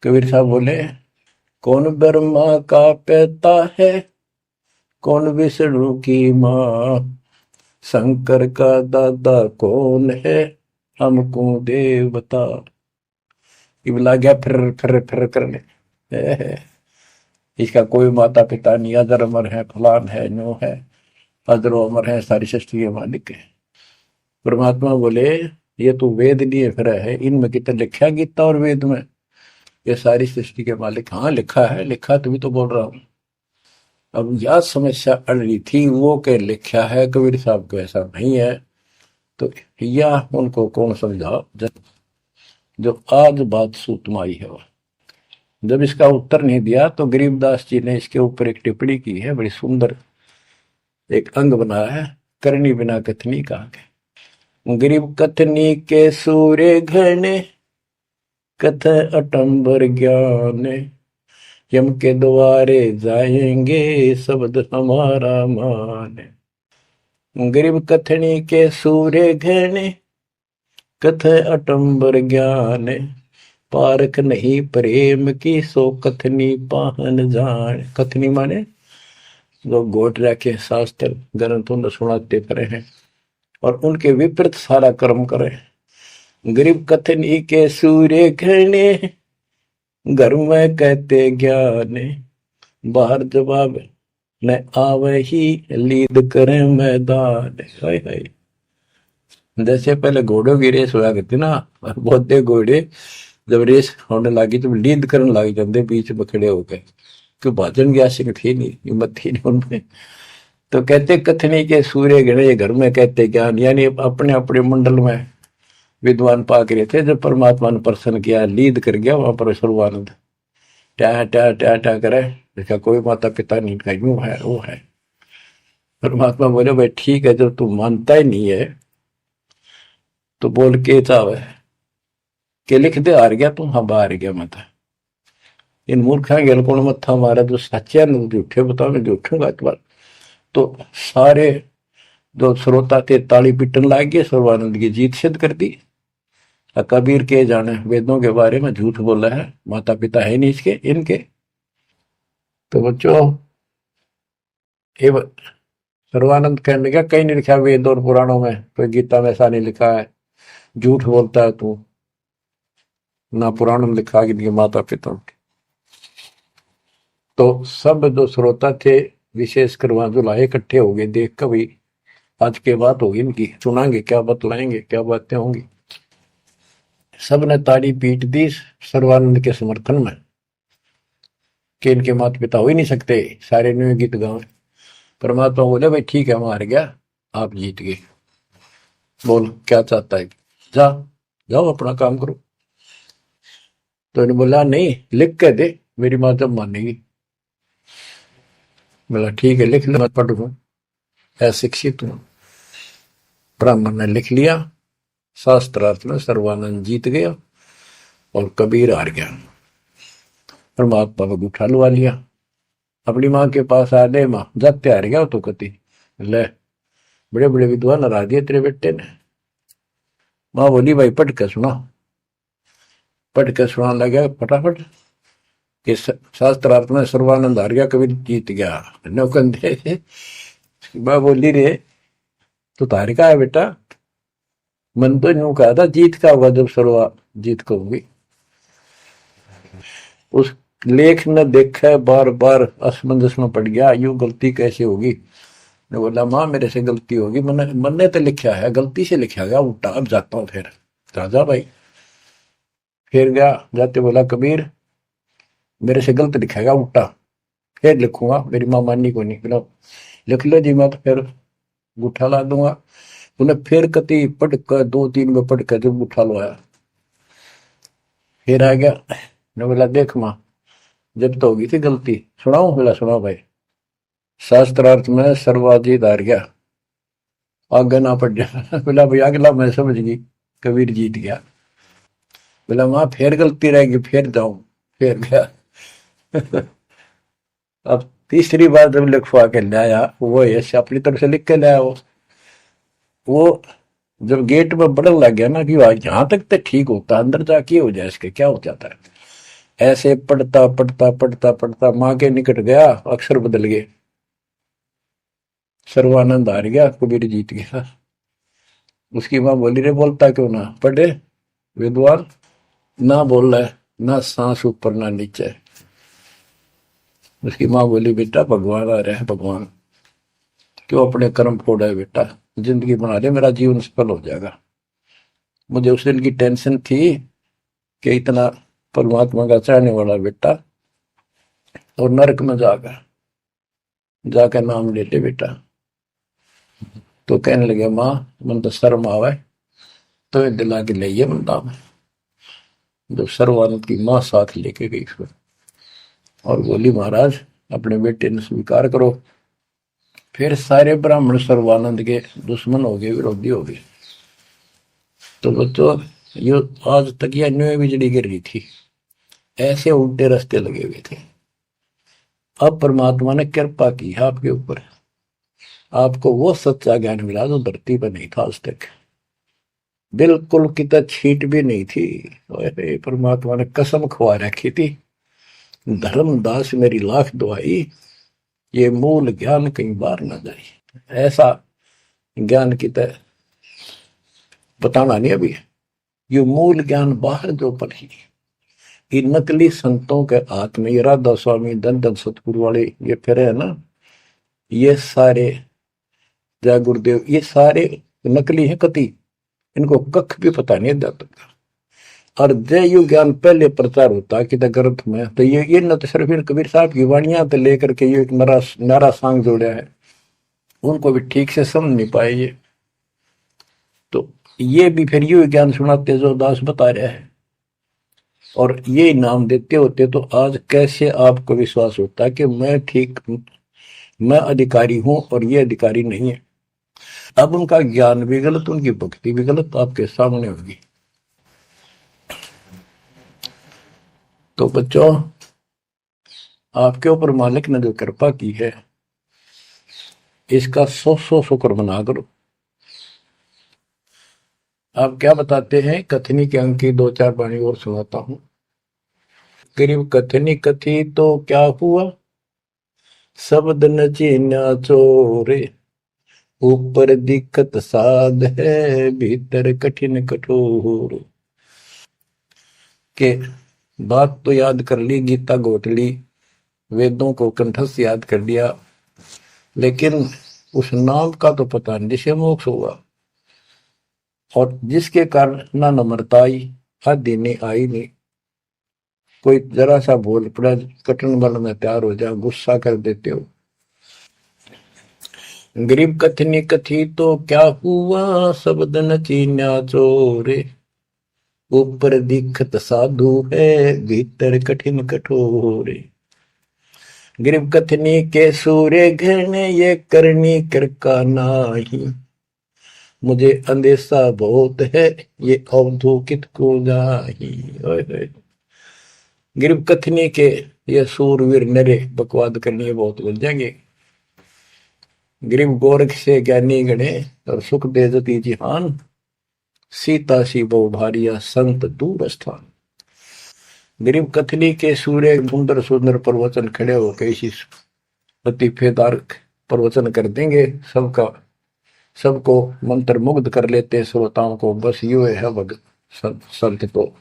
कबीर साहब बोले कौन ब्रह्मा का पिता है, कौन विष्णु की माँ, शंकर का दादा कौन है, हमको देव बता। इबला गया फिर फिर करने, इसका कोई माता पिता नहीं, अजर अमर है, फलान है, नो है, अजरो अमर है, सारी सृष्टि के मालिक है। परमात्मा बोले ये तो वेद लिए फिर है, इनमें कितना लिखा गीता और वेद में ये सारी सृष्टि के मालिक? हाँ लिखा है, लिखा तभी तो बोल रहा हूं। अब यह समस्या अड़ रही थी, वो के लिखा है कबीर साहब को ऐसा नहीं है, तो यह उनको कौन समझा जो आज बात सूतम आई है। जब इसका उत्तर नहीं दिया तो गरीबदास जी ने इसके ऊपर एक टिप्पणी की है, बड़ी सुंदर एक अंग बनाया है, करनी बिना कथनी कहा के। गरीब कथनी के सूर्य घने, कथ अटंबर ज्ञान, यम के द्वारे जाएंगे शब्द हमारा मान। गरीब कथनी के सूर्य घने, कथ अटंबर ज्ञान, पारख नहीं प्रेम की सो कथनी पाहन जान। कथनी माने जो गोट रखे शास्त्र ग्रंथों सुनाते परे हैं और उनके विपरीत सारा कर्म करे। गरीब कथनी के सूर्य घने, घर में कहते ज्ञान, बाहर जवाब न आवे ही लीद करे मैदान। हाय हाय, जैसे पहले घोड़ों की रेस हुआ करती ना, और बहुत घोड़े जब रेस होने लगी तो लीड करने लग जाते बीच में खड़े होकर, क्यों भाजन की आशिक थी नहीं, हिम्मत थी नहीं उनमें। तो कहते कथनी के सूर्य गणे, घर में कहते ज्ञान, यानी अपने अपने मंडल में विद्वान पाक रहे थे। जब परमात्मा ने प्रसन्न किया, लीद कर गया वहां पर सर्वानंद, ट्या ट्या ट्या ट्या करे, देखा कोई माता पिता नहीं, का यूं है वो है। परमात्मा बोले भाई ठीक है, जब तू मानता ही नहीं है तो बोल के चाहे के लिख दे, हार गया तू, हाँ बाहर गया मैं। इन मूर्खा गेल कौन मत्था मारा, जो सच्चे न झूठे बताओ, मैं झूठूंगा इस बार। तो सारे जो श्रोता थे ताली पीटन लाग गए, सर्वानंद की जीत सिद्ध कर दी। कबीर के जाने वेदों के बारे में झूठ बोला है, माता पिता है नहीं इसके इनके। तो बच्चों सर्वानंद कहने लगा कहीं नहीं लिखा वेद और पुराणों में, कोई गीता में ऐसा नहीं लिखा है, झूठ बोलता है तू, ना पुराण में लिखा कि माता पिता। तो सब जो श्रोता थे, विशेषकर वहां जो लाए इकट्ठे हो गए, देख कर भाई आज के बात होगी इनकी, सुनाएंगे क्या बतलाएंगे, क्या बातें होंगी। सब ने ताड़ी पीट दी सर्वानंद के समर्थन में कि इनके माता पिता हो ही नहीं सकते, सारे ने गीत गाओ। परमात्मा बोले भाई ठीक है, मार गया, आप जीत गए, बोल क्या चाहता है, जा जाओ अपना काम करो। तो इन्होंने बोला नहीं, लिख के दे, मेरी माँ जब मानेगी। बोला ठीक है लिख लो, मैं पढ़ लूँ, अशिक्षित हूँ। ब्राह्मण ने लिख लिया, शास्त्रार्थ में सर्वानंद जीत गया और कबीर हार गया। परमात्मा को उठा लुआ लिया, अपनी माँ के पास आ गए, माँ जाते हार गया तो कति ले, बड़े बड़े विद्वान हरा दिए तेरे बेटे ने। माँ बोली भाई पढ़ के सुना, पढ़ के सुनाने लगा फटाफट कि शास्त्रार्थ में सर्वानंद हार गया, कबीर जीत गया। नौकंदे माँ बोली रे तो तार का है बेटा, मन तो यूं कहा था जीत का होगा जब सर्वा जीत को होगी। उस लेख न देखा, बार बार असमंजस में पड़ गया, यूं गलती कैसे होगी। ने बोला माँ मेरे से गलती होगी, मन ने तो लिखा है, गलती से लिखा गया उल्टा, अब जाता हूँ फिर। राजा भाई फिर गया, जाते बोला कबीर मेरे से गलत लिखेगा उल्टा, फिर लिखूंगा, मेरी माँ माननी को नहीं। बोला लिख लो जी, मैं तो फिर गुठा ला दूंगा। उन्हें फिर कति पढ़ कर 2-3 में पढ़ कर जब गुठा लो आया, फिर आ गया। ने बोला देख माँ जब तो होगी थी गलती, सुनाऊ। बोला सुनाओ भाई। शास्त्रार्थ में सर्वाजीत हार गया, आगे ना पड़ जा। बोला भाई अगला मैं समझ गई, कबीर जीत गया। बोला माँ फिर गलती रहेगी, फिर जाऊं, फिर गया। अब तीसरी बार जब लिखवा के लाया, वो यश अपनी तरफ से लिख के लाया, वो जब गेट में बढ़न लग गया ना कि यहाँ तक तो ठीक होता, अंदर जाके हो जाए इसके क्या हो जाता है। ऐसे पढ़ता पढ़ता पढ़ता पढ़ता माँ के निकट गया, अक्षर बदल गए, सर्वानंद हार गया, कबीर जीत गया। उसकी माँ बोली रे बोलता क्यों ना, पढ़े विद्वान ना बोल रहा है, ना सांस ऊपर ना नीचे। उसकी माँ बोली बेटा भगवान आ रहे हैं, भगवान क्यों अपने कर्म फोड़ा है बेटा, जिंदगी बना ले, मेरा जीवन सफल हो जाएगा। मुझे उस दिन की टेंशन थी कि इतना परमात्मा का चाहने वाला बेटा और नरक में जाकर नाम ले ले बेटा। तो कहने लगे माँ मन तो शर्म आवे, तो ये दिला के ले बंदा में। जब सर्वानंद की माँ साथ लेके गई फिर और बोली महाराज अपने बेटे ने स्वीकार करो। फिर सारे ब्राह्मण सर्वानंद के दुश्मन हो गए, विरोधी हो गए। तो बच्चों ये आज तक यह न्यू बिजली गिर रही थी, ऐसे उल्टे रास्ते लगे हुए थे। अब परमात्मा ने कृपा की है आपके ऊपर, आपको वो सच्चा ज्ञान मिला जो धरती पर नहीं था आज तक, बिल्कुल कितना छीट भी नहीं थी। परमात्मा ने कसम खुआ रखी थी, धर्मदास मेरी लाख दुआई, ये मूल ज्ञान कहीं बार ना जाए। ऐसा ज्ञान की तरह बताना नहीं अभी, ये मूल ज्ञान बाहर जो पढ़ी, ये नकली संतों के हाथ में, ये राधा स्वामी धन धन सतगुरु वाले ये फिर है ना, ये सारे जय गुरुदेव, ये सारे नकली है कति, इनको कख भी पता नहीं जाता। और जय यु ज्ञान पहले प्रचार होता कि ग्रंथ में, तो ये न तो सिर्फ कबीर साहब की वाणियां तो लेकर के ये एक नारा सांग जोड़ा है, उनको भी ठीक से समझ नहीं पाए ये। तो ये भी फिर यू ज्ञान सुनाते जो दास बता रहे हैं और ये नाम देते होते, तो आज कैसे आपको विश्वास होता कि मैं ठीक, मैं अधिकारी हूं और ये अधिकारी नहीं है। अब उनका ज्ञान भी गलत, उनकी भक्ति भी गलत आपके सामने होगी। तो बच्चों आपके ऊपर मालिक ने जो कृपा की है, इसका 100 शुक्र मना करो। आप क्या बताते हैं, कथनी के अंक की 2-4 वाणी और सुनाता हूं। करीब कथनी कथी तो क्या हुआ, शब्द न चीन्या चोरे, ऊपर दिक्कत साध है, भीतर कठिन कठोर। के बात तो याद कर ली, गीता घोट ली, वेदों को कंठस्थ याद कर लिया, लेकिन उस नाम का तो पता नहीं जिसे मोक्ष होगा, और जिसके कारण ना नम्रता आई, आदि नहीं आई नहीं। कोई जरा सा बोल पड़ा, कटन बल में तैयार हो जा, गुस्सा कर देते हो। गरीब कथनी कथी तो क्या हुआ, शब्द न चीन्या चोरे। ऊपर दिखत साधु है, भीतर कठिन कठोरे। गरीब कथनी के सूर्य घने, ये करनी कर का नाही। मुझे अंदेशा बहुत है, ये अवधूकित को जाही। गरीब कथनी के ये सूरवीर नरे बकवाद करनी बहुत बन जाएंगे। गरीब गोरख से ज्ञानी गणे, और सुख दे जती जिहान। सीता सी बहु भारिया, संत दूर स्थान। गरीब कथनी के सूर्य सुंदर सुंदर प्रवचन खड़े हो कैसी लतीफेदार प्रवचन कर देंगे, सबका सबको मंत्र मुग्ध कर लेते श्रोताओं को। बस यू है भगत संत तो।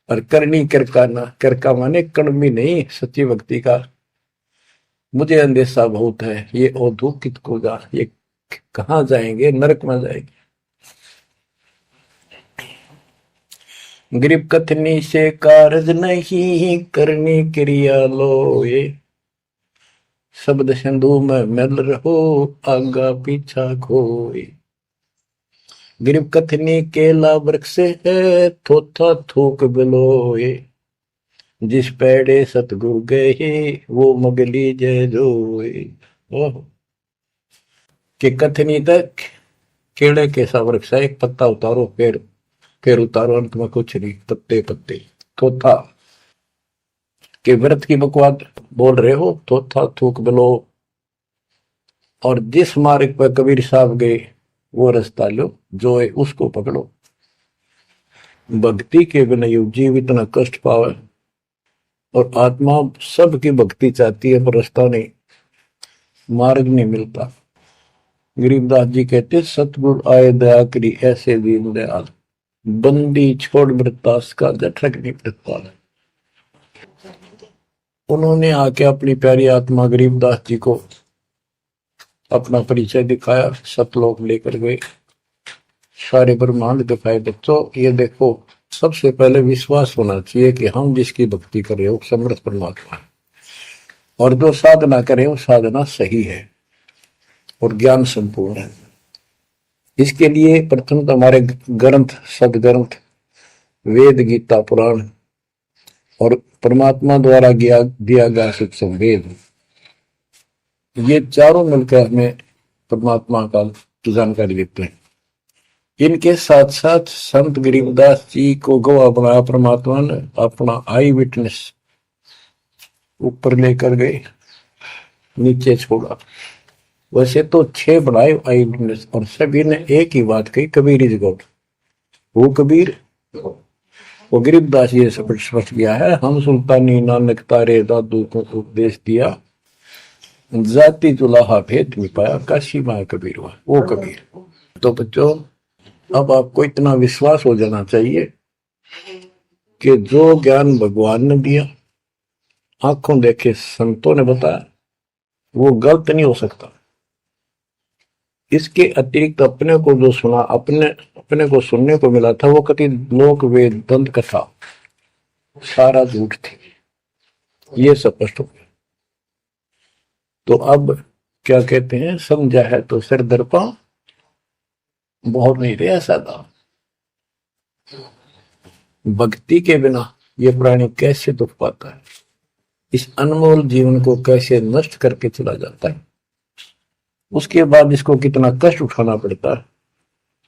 और करनी करका ना, करका माने कड़मी नहीं, सच्ची भक्ति का। मुझे अंदेशा बहुत है, ये औधुकित को जा, ये कहाँ जाएंगे, नरक में जाएंगे। गरीब कथनी से कारज नहीं, करनी क्रिया लोए। शब्द सिंधु में मिल रहो, आगा पीछा खोए। गरीब कथनी केला वृक्ष है, थोथा थूक बिलोए। जिस पेड़े सतगुरु गए, वो मगली जय जोए। ओह कि कथनी तक केड़े के सा वृक्ष है, एक पत्ता उतारो फिर उतारो, अंत में कुछ नहीं, पत्ते पत्ते। थोथा के व्रत की बकवाद बोल रहे हो, थोथा थूक बिलो। और जिस मार्ग पर कबीर साहब गए, वो रास्ता लो, जो है उसको पकड़ो। भक्ति के बिना यू जीव इतना कष्ट पावे, और आत्मा सबकी भक्ति चाहती है, पर रास्ता नहीं, मार्ग नहीं मिलता। गरीबदास जी कहते, सतगुरु आए दया करी, ऐसे दीन दयाल। बंदी छोड़ वृत्तास का, जठरक नहीं वृत्ताल। उन्होंने आके अपनी प्यारी आत्मा गरीबदास जी को अपना परिचय दिखाया, सतलोक लेकर गए, सारे ब्रह्मांड दिखाए। बच्चों ये देखो, सबसे पहले विश्वास होना चाहिए कि हम जिसकी भक्ति कर रहे हो समर्थ परमात्मा है, और जो साधना करे वो साधना सही है और ज्ञान संपूर्ण है। इसके लिए प्रथम तो हमारे ग्रंथ, सदग्रंथ, वेद, गीता, पुराण और परमात्मा द्वारा दिया गया सत्संग वेद, ये चारों मिलकर हमें परमात्मा का जानकारी देते हैं। इनके साथ साथ संत गरीबदास जी को गवाह बनाया परमात्मा ने, अपना आई विटनेस ऊपर लेकर गए, नीचे छोड़ा। वैसे तो 6 बनाए आई विटनेस, और सभी ने एक ही बात कही, कबीर इज गॉड। वो कबीर, वो गरीबदास जी से स्पष्ट किया है, हम सुल्तानी नानक तारे दादू को उपदेश दिया, जाति जुलाहा भेद नहीं पाया, काशी माँ कबीर हुआ, वो कबीर। तो बच्चों अब आपको इतना विश्वास हो जाना चाहिए कि जो ज्ञान भगवान ने दिया, आंखों देखे संतों ने बताया, वो गलत नहीं हो सकता। इसके अतिरिक्त अपने को जो सुना, अपने को सुनने को मिला था, वो कति लोक वेद दंत कथा सारा झूठ थी, ये स्पष्ट हो गया। तो अब क्या कहते हैं, समझा है तो सिर दर्पा, बहुत नहीं रहे ऐसा था। भक्ति के बिना ये प्राणी कैसे दुख पाता है, इस अनमोल जीवन को कैसे नष्ट करके चला जाता है, उसके बाद इसको कितना कष्ट उठाना पड़ता है।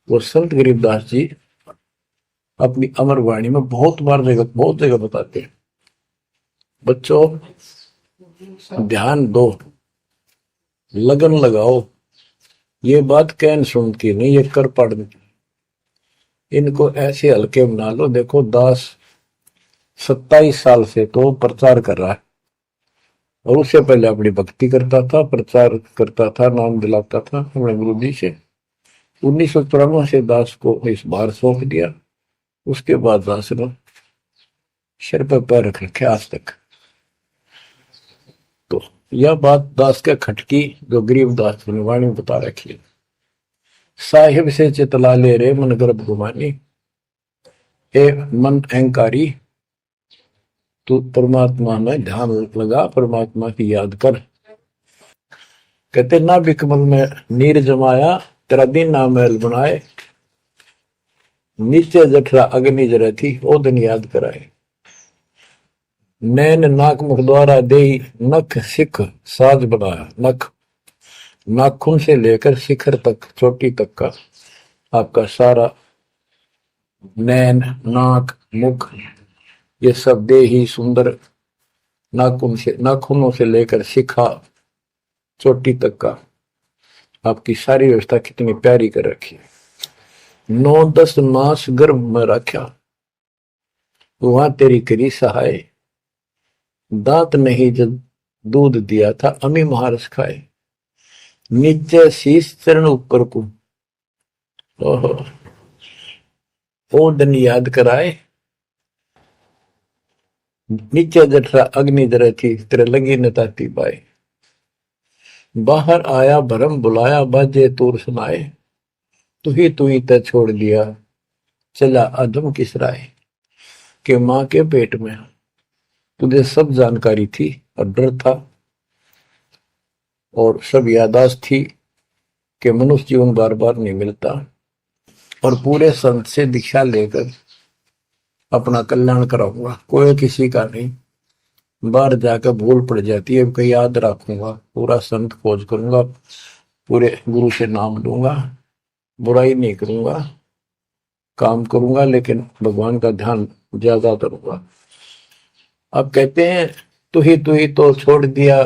वो संत गरीबदास जी अपनी अमर वाणी में बहुत जगह बताते हैं। बच्चों ध्यान दो, लगन लगाओ, ये बात कहन सुन की नहीं, ये कर पढ़ने। इनको ऐसे हल्के बना लो। देखो दास 27 साल से तो प्रचार कर रहा है, और उससे पहले अपनी भक्ति करता था, प्रचार करता था, नाम दिलाता था अपने गुरु जी से। 1994 से दास को इस बार सौंप दिया। उसके बाद दास ने सिर पर पैर रख रखे आज तक। तो यह बात दास के खटकी जो गरीब दास ने वाणी बता रखी है। साहिब से चितला ले रे मन गर्भ गुमानी, ए मन अहंकारी तू परमात्मा में ध्यान लगा, परमात्मा की याद कर। कहते ना बिकमल में नीर जमाया, तेरा दिन ना महल बनाए, नीचे जठरा अग्नि जरे थी ओ दिन याद कराए। नैन नाक मुख द्वारा दे नख सिख साज बनाया, नख नाखून से लेकर शिखर तक, चोटी तक का आपका सारा नैन नाक मुख ये सब दे ही सुंदर, नाखूनों से लेकर शिखा चोटी तक का आपकी सारी व्यवस्था कितनी प्यारी कर रखी है। 9-10 मास गर्भ में रखा, वहां तेरी करी सहाय, दांत नहीं जब दूध दिया था अमी महारस खाए, नीचे शीश चरण ऊपर को ओहो ओ दिन याद कराए, नीचे जठरा अग्नि जरे थी तेरे लगी न ताती बाए। बाहर आया भरम बुलाया बाजे तूर सुनाए, तू ही तय छोड़ दिया चला अधम किस राय। के मां के पेट में तुझे सब जानकारी थी और डर था और सब यादाश्त थी कि मनुष्य जीवन बार बार नहीं मिलता, और पूरे संत से दीक्षा लेकर अपना कल्याण कराऊंगा, कोई किसी का नहीं। बाहर जाकर भूल पड़ जाती है, कहीं याद रखूंगा, पूरा संत खोज करूंगा, पूरे गुरु से नाम लूंगा, बुराई नहीं करूंगा, काम करूंगा, लेकिन भगवान का ध्यान ज्यादा करूंगा। अब कहते हैं तू ही तो छोड़ दिया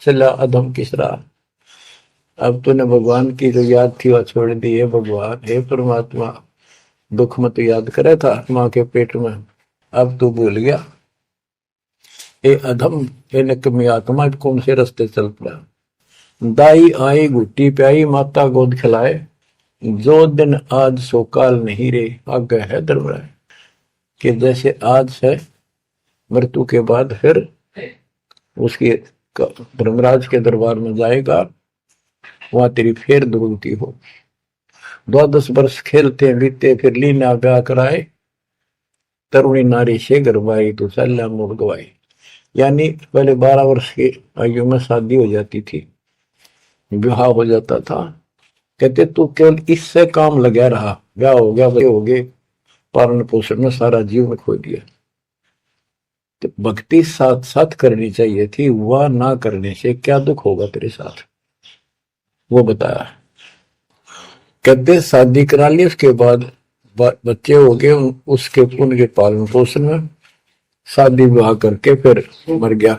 चला अधम किस राह। अब तूने भगवान की जो याद थी वह छोड़ दी है। भगवान हे परमात्मा, दुख में तो याद करे था मां के पेट में, अब तू भूल गया। ए अधम ए निकमी आत्मा, कौन से रास्ते चल पड़ा। दाई आई घुट्टी प्याई माता गोद खिलाए, जो दिन आज सो काल नहीं रे आगे है दरबार। कि जैसे आज है मृत्यु के बाद फिर उसकी धर्मराज के दरबार में जाएगा, वहां तेरी फेर दुर्गति हो। 12 वर्ष खेलते बीते फिर लीना ब्याह कराए, तरुणी नारी से गरबाई तो सल्ला मुड़ गवाई। यानी पहले 12 वर्ष की आयु में शादी हो जाती थी, विवाह हो जाता था। कहते तू केवल इससे काम लगा रहा, ब्याह हो गया, बच्चे हो गए, पालन पोषण में सारा जीवन खो दिया। तो भक्ति साथ साथ करनी चाहिए थी, वह ना करने से क्या दुख होगा तेरे साथ, वो बताया। कहते शादी करा ली, उसके बाद बच्चे हो गए, उसके उनके पालन पोषण में शादी विवाह करके फिर मर गया।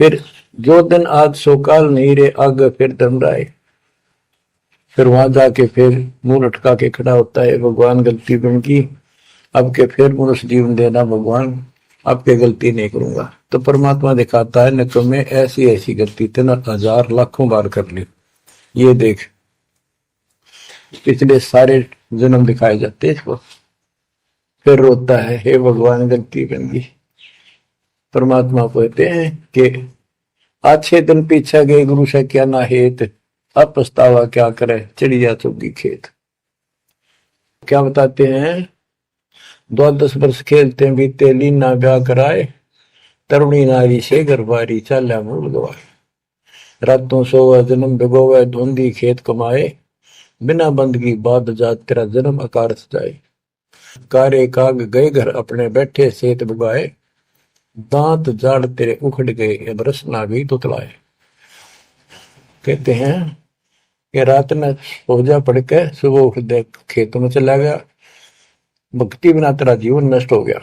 फिर जो दिन आज सोकाल नहीं रे आगे फिर धर्मराय, फिर वहां जाके फिर मुंह लटका के खड़ा होता है, भगवान गलती बन की, अब के फिर मनुष्य जीवन देना भगवान, अब के गलती नहीं करूंगा। तो परमात्मा दिखाता है न तुम्हें ऐसी ऐसी गलती तेना 1000 लाखों बार कर ली, ये देख पिछले सारे जन्म दिखाए जाते इसको। फिर रोता है हे भगवान गलती बन गई। परमात्मा कहते हैं कि अच्छे दिन पीछे गए गुरु से क्या ना हेत, अब पछतावा क्या करे चिड़िया चुगी खेत। क्या बताते हैं 12 वर्ष खेलते बीते लीना ब्याह कराए, तरुणी नारी से गरबारी चाल्या मूल गवाए। रातों सोवा जन्म भिगोवे धुंधी खेत कमाए, बिना बंदगी बाद जात तेरा जन्म अकारस जाए। कारे काग गए घर अपने बैठे सेत बुगाए, दांत जाड़ तेरे उखड़ गए बरस ना गई तुतलाए। कहते हैं कि रात में सोजा पड़ के सुबह उठ दे खेतों में चला गया, भक्ति बिना तेरा जीवन नष्ट हो गया,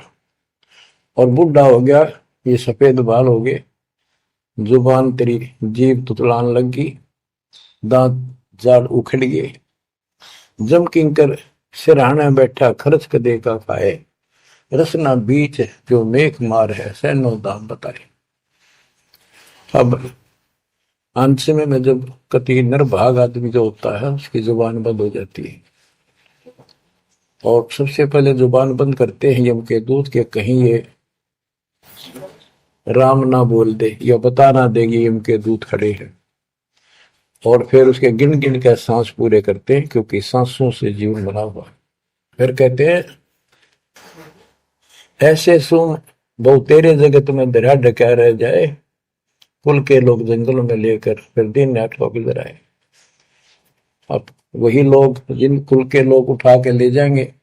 और बूढ़ा हो गया, ये सफेद बाल हो गए, जुबान तेरी जीभ तुतलान लगी, दांत जाड़ उखड़ गए। जम किंकर सिरहाने बैठा खर्च कदे का खाए, रसना बीच जो मेघ मार है सैनो दाम बताए। अब अंत में जब कति निर्भाग आदमी जो होता है उसकी जुबान बंद हो जाती है, और सबसे पहले जुबान बंद करते हैं यम के दूत के कहीं ये राम ना बोल दे या बता ना देगी यम के दूत खड़े हैं, और फिर उसके गिन गिन के सांस पूरे करते हैं, क्योंकि सांसों से जीवन बना हुआ। फिर कहते हैं ऐसे सुन बहु तेरे जगत में दरिया ढका रह जाए, कुल के लोग जंगलों में लेकर फिर दिन रात को गुजर आए। अब वही लोग जिन कुल के लोग उठा के ले जाएंगे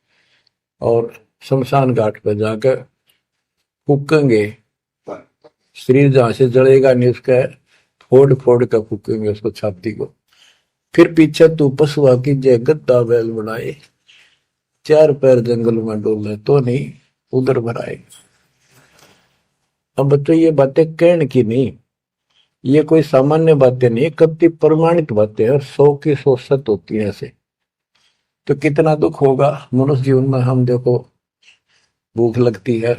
और शमशान घाट पर जाकर फूकेंगे, शरीर जहां से जलेगा नहीं उसका फोड़ फोड़ कर फूकेंगे उसको, छाती को। फिर पीछे तू पशुआ की जय गद्दा बैल बनाए, चार पैर जंगल में डोले तो नहीं उधर भराए। अब बच्चों ये बातें कहने की नहीं, ये कोई सामान्य बातें नहीं, कति प्रमाणित बातें हैं, और 100 की 100 सत्य होती है ऐसे। तो कितना दुख होगा मनुष्य जीवन में। हम देखो भूख लगती है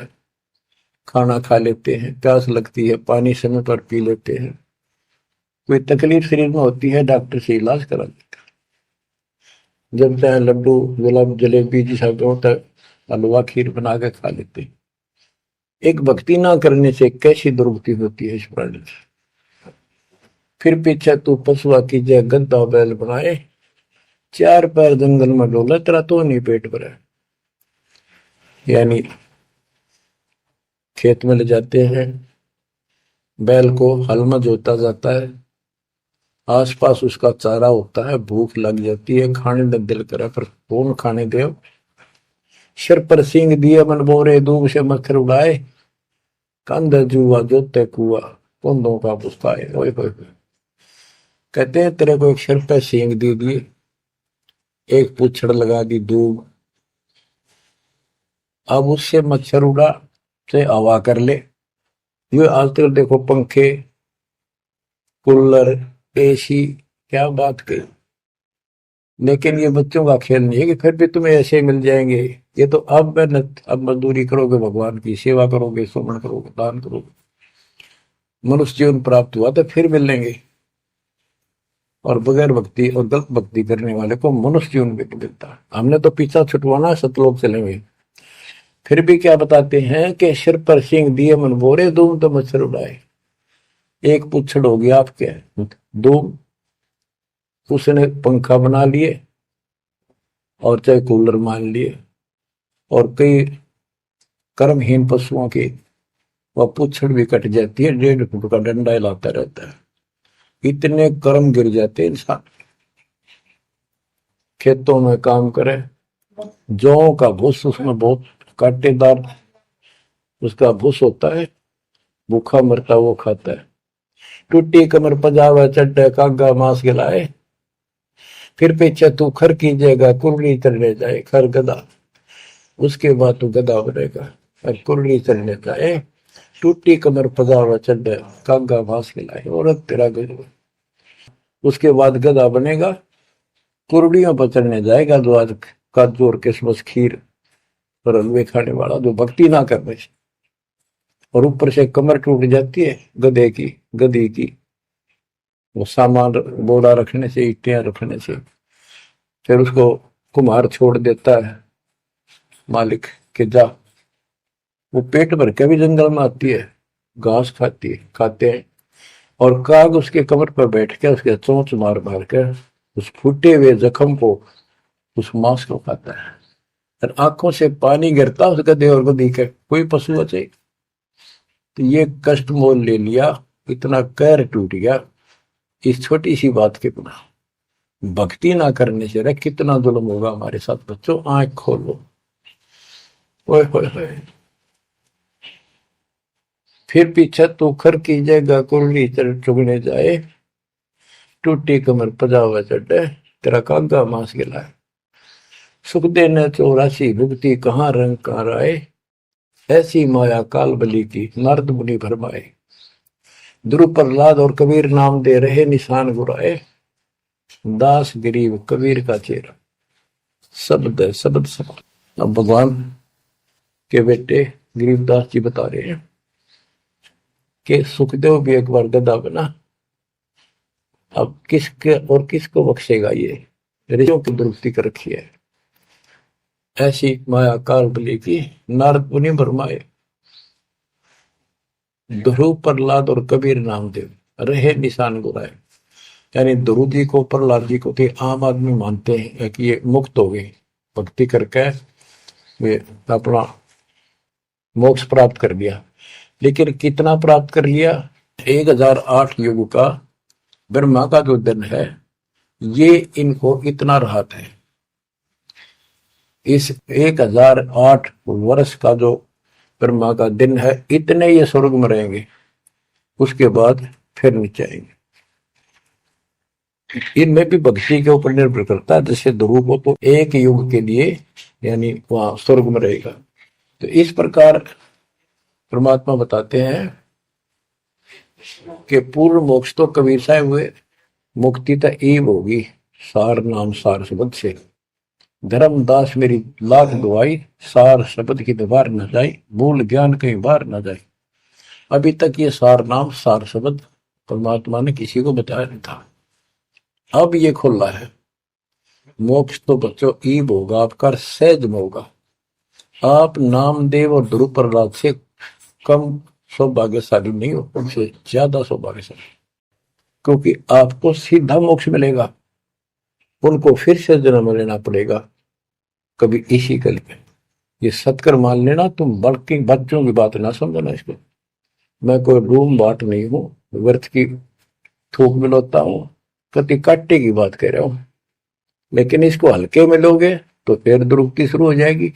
खाना खा लेते हैं, प्यास लगती है पानी समय पर पी लेते हैं, कोई तकलीफ शरीर में होती है डॉक्टर से इलाज करा देते हैं, जब चाहे लड्डू गुलाब जलेबी जी सब होता है हलवा खीर बना के खा लेते हैं। एक भक्ति ना करने से कैसी दुर्गति होती है इस प्राणी से। फिर पीछे तू पशुआ की जय गद्दा बैल बनाए, चार पैर जंगल में डोला तेरा तो नहीं पेट भरा। यानी खेत में ले जाते हैं बैल को, हल में जोता जाता है, आसपास उसका चारा होता है, भूख लग जाती है, खाने का दिल करे पर कौन खाने दे। सिर पर सिंह दिए मन बोरे दूब से मच्छर उड़ाए, कंध जुआ जोते कुआ कुंदों का पुस्ताए। कहते हैं तेरे को एक सिर पर सिंह दे दिए, एक पूछड़ लगा दी दूब, अब उससे मच्छर उड़ा से हवा कर ले। ये आज तक देखो पंखे कूलर एसी क्या बात कही, लेकिन ये बच्चों का खेल नहीं है कि फिर भी तुम्हें ऐसे मिल जाएंगे। ये तो अब मेहनत, अब मजदूरी करोगे, भगवान की सेवा करोगे, सुमन करोगे, दान करोगे, मनुष्य जीवन प्राप्त हुआ तो फिर मिलेंगे। और बगैर भक्ति और गलत भक्ति करने वाले को मनुष्य जीवन भी मिलता। हमने तो पीछा छुटवाना, सतलोक चलेंगे। फिर भी क्या बताते हैं कि सिर पर सिंह दिए मन बोरे, दूम तो मच्छर उड़ाए। एक पुच्छड़ हो गया आपके दूम, उसने पंखा बना लिए और चाहे कूलर मान लिए, और कई कर्महीन पशुओं की वह पुच्छड़ भी कट जाती है, 1.5 फुट का डंडा हिलाता रहता है। इतने कर्म गिर जाते इंसान। खेतों में काम करे, जौ का भूस उसमें बहुत कांटेदार उसका भूस होता है, भूखा मरता वो खाता है। टूटी कमर पजावा चड्डे कागा मांस गिलाए, फिर पीछे तू खर कीजिएगा कुरली चलने जाए। खर गधा, उसके बाद तू गधा बनेगा और कुरली चलने जाए। टूटी कमर पजावा चड्डे कागा मांस गिलाए, और तेरा गधा। उसके बाद गधा बनेगा, कुरलियों पर चलने जाएगा, जो आज काजू और किशमिश खीर और हलवे खाने वाला, जो भक्ति ना करने से। और ऊपर से कमर टूट जाती है गधे की गधी की, वो सामान बोरा रखने से, ईटियां रखने से। फिर उसको कुम्हार छोड़ देता है मालिक के जा, वो पेट भर के भी जंगल में आती है, घास खाते हैं, और काग उसके कमर पर बैठ के उसके चोंच मार मार के उस फूटे हुए जख्म को, उस मांस को खाता है। और आंखों से पानी गिरता उस गधे और गधी के, कोई पशु बचे। तो ये कष्ट मोल ले लिया, इतना कहर टूट गया इस छोटी सी बात के बिना। भक्ति ना करने से रे कितना जुल्म होगा हमारे साथ। बच्चों आंख खोलो। ओए होए होए। फिर पीछे तो खर की जगह कुरली चुगने जाए, टूटी कमर पजावा चढ़े तेरा कागा मांस गिलाए। सुख देने 84 भुगती कहाँ रंग कहाँ राय, ऐसी माया काल बली की नारद मुनि भरमाए। ध्रुव प्रहलाद और कबीर नाम दे रहे निशान गुराए, दास गरीब कबीर का चेहरा। शब्द है शब्द शब्द। अब भगवान के बेटे गरीबदास जी बता रहे हैं, कि सुखदेव भी एक बार गधा बना, अब किसके और किसको बख्शेगा, ये ऋषियों की दुरुक्ति कर रखी है। ऐसी माया काल बली की नारद मुनि भरमाए। ध्रुव, प्रहलाद और कबीर नामदेव रहे निशान गुराए। यानी ध्रुव जी को, प्रहलाद जी को थे आम आदमी मानते हैं कि ये मुक्त हो गए, भक्ति करके वे अपना मोक्ष प्राप्त कर लिया। लेकिन कितना प्राप्त कर लिया? 1008 युग का ब्रह्मा का जो दिन है, ये इनको इतना राहत है। इस 1008 वर्ष का जो ब्रह्मा का दिन है, इतने ये स्वर्ग में रहेंगे, उसके बाद फिर नीचे आएंगे। इनमें भी भक्ति के ऊपर निर्भर करता है। जैसे ध्रुव को तो एक युग के लिए यानी वहां स्वर्ग में रहेगा। तो इस प्रकार परमात्मा बताते हैं कि पूर्ण मोक्ष तो कबीर साहब हुए, मुक्ति तो ईब होगी सार नाम सार शब्द से। धर्मदास मेरी लाख दुआई, सार शब्द की दीवार न जाए, भूल ज्ञान कहीं बाहर न जाए। अभी तक ये सार नाम सार शब्द परमात्मा ने किसी को बताया नहीं था, अब ये खुला है। मोक्ष तो बच्चों ईब होगा आपका, सहज में होगा। आप नामदेव और ध्रुव प्रहलाद से कम सौभाग्यशाली नहीं हो, उनसे ज्यादा सौभाग्यशाली, क्योंकि आपको सीधा मोक्ष मिलेगा, उनको फिर से जन्म लेना पड़ेगा कभी इसी कल में। ये सत्कर मान लेना, तुम बल्कि बच्चों की बात ना समझना इसको। मैं कोई रूम बाट नहीं हूं, व्यर्थ की थूक मिलोता हूं, कति काटे की बात कह रहा हूं। लेकिन इसको हल्के में लोगे तो फिर दुरुक्ति शुरू हो जाएगी,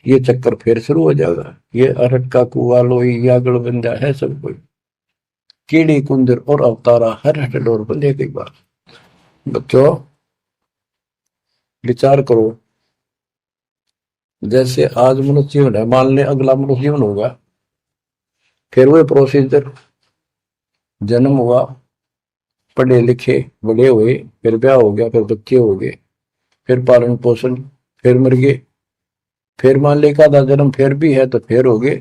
ये चक्कर फिर शुरू हो जाएगा। ये अरट का कुआ लोई यागड़ बंदा है सब कोई, कीड़ी कुंदर और अवतारा हर हट डोर बंदे की बात। बच्चों विचार करो, जैसे आज मनुष्य जीवन है, मान ले अगला मनुष्य जीवन होगा, फिर वह प्रोसीजर, जन्म हुआ, पढ़े लिखे बड़े हुए, फिर ब्याह हो गया, फिर बच्चे हो गए, फिर पालन पोषण, फिर मर गए, फिर मान ले का जन्म फिर भी है तो फिर हो गए,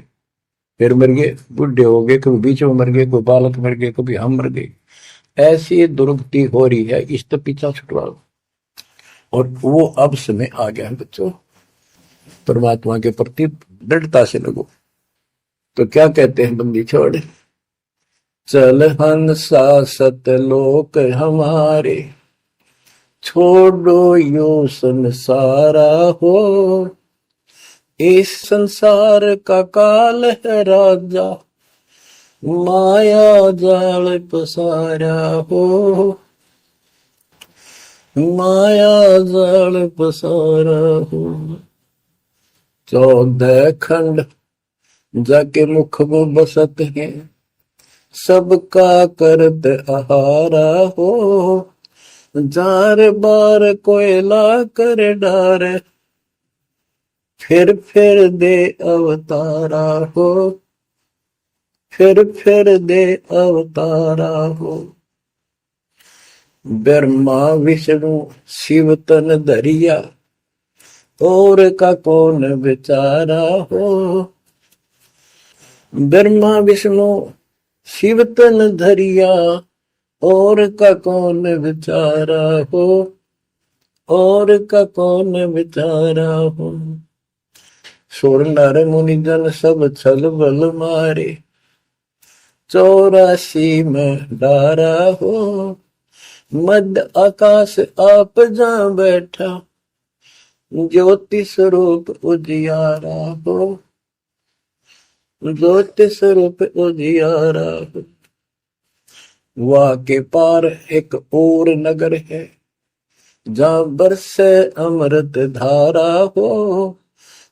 फिर मर गए, बुढ़े हो गए, कभी बीच में मर गए, कोई बालक मर गए, कभी हम मर गए। ऐसी दुर्गति हो रही है, इस तो पीछा छुटवा। और वो अब समय आ गया है बच्चों, परमात्मा के प्रति दृढ़ता से लगो। तो क्या कहते हैं बंदी छोड़, चल हंसा सतलोक हमारे, छोड़ो यो संसारा हो। इस संसार का काल है राजा, माया जाल पसारा हो। माया जाल पसारा हो। 14 खंड जाके मुख वो बसत है, सबका करत आहारा हो। जार बार कोयला कर डार, फिर दे अवतारा हो। फिर दे अवतारा हो। ब्रह्मा विष्णु शिव तन धरिया, और का कौन बेचारा हो। ब्रह्मा विष्णु शिव तन धरिया, और का कौन बेचारा हो। और का कौन बेचारा हो। सुर नर मुनि जन सब छल बल मारे, 84 में डारा हो। मध्य आकाश आप जा बैठा, ज्योति स्वरूप उजियारा हो। ज्योति स्वरूप उजियारा हो। वहां के पार एक और नगर है, जहां बरसे अमृत धारा हो।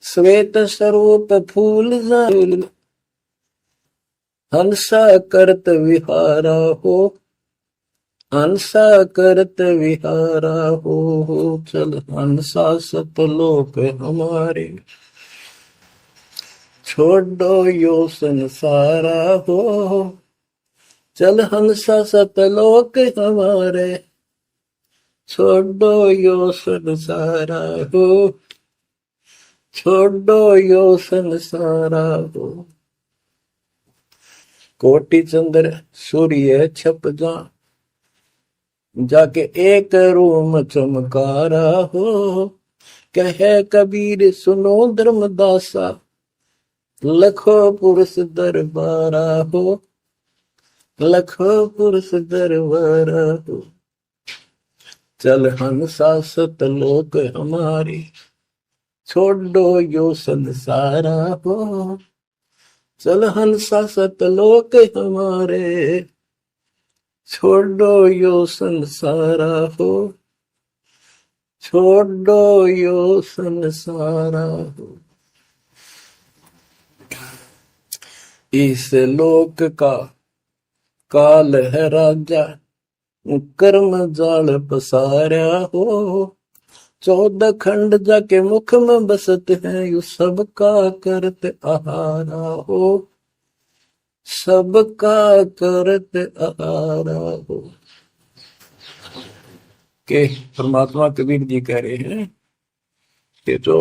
श्वेत स्वरूप फूल हंसा करत विहारा हो। हंसा करत विहारा हो। चल हंसा सतलोक हमारे, छोड़ो यो संसारा हो। चल हंसा सतलोक हमारे, छोड़ो यो संसारा हो। छोड़ो यो संसारा हो। कोटि चंद्र सूर्य छप जा, जाके एक रूम चमकारा हो। कहे कबीर सुनो धर्मदासा, लखो पुरुष दरबारा हो, लखो पुरुष दरबारा हो। चल हंसा सतलोक हमारी, छोड़ो यो संसारा हो। चल हंसा सतलोक हमारे, छोड़ो यो संसारा हो, छोड़ो यो संसारा हो। इस लोक का काल है राजा, कर्म जाल पसारा हो। 14 खंड जाके मुख में बसते हैं, यू सबका करते आहारा हो, सबका करते आहारा हो। के परमात्मा कबीर जी कह रहे हैं कि जो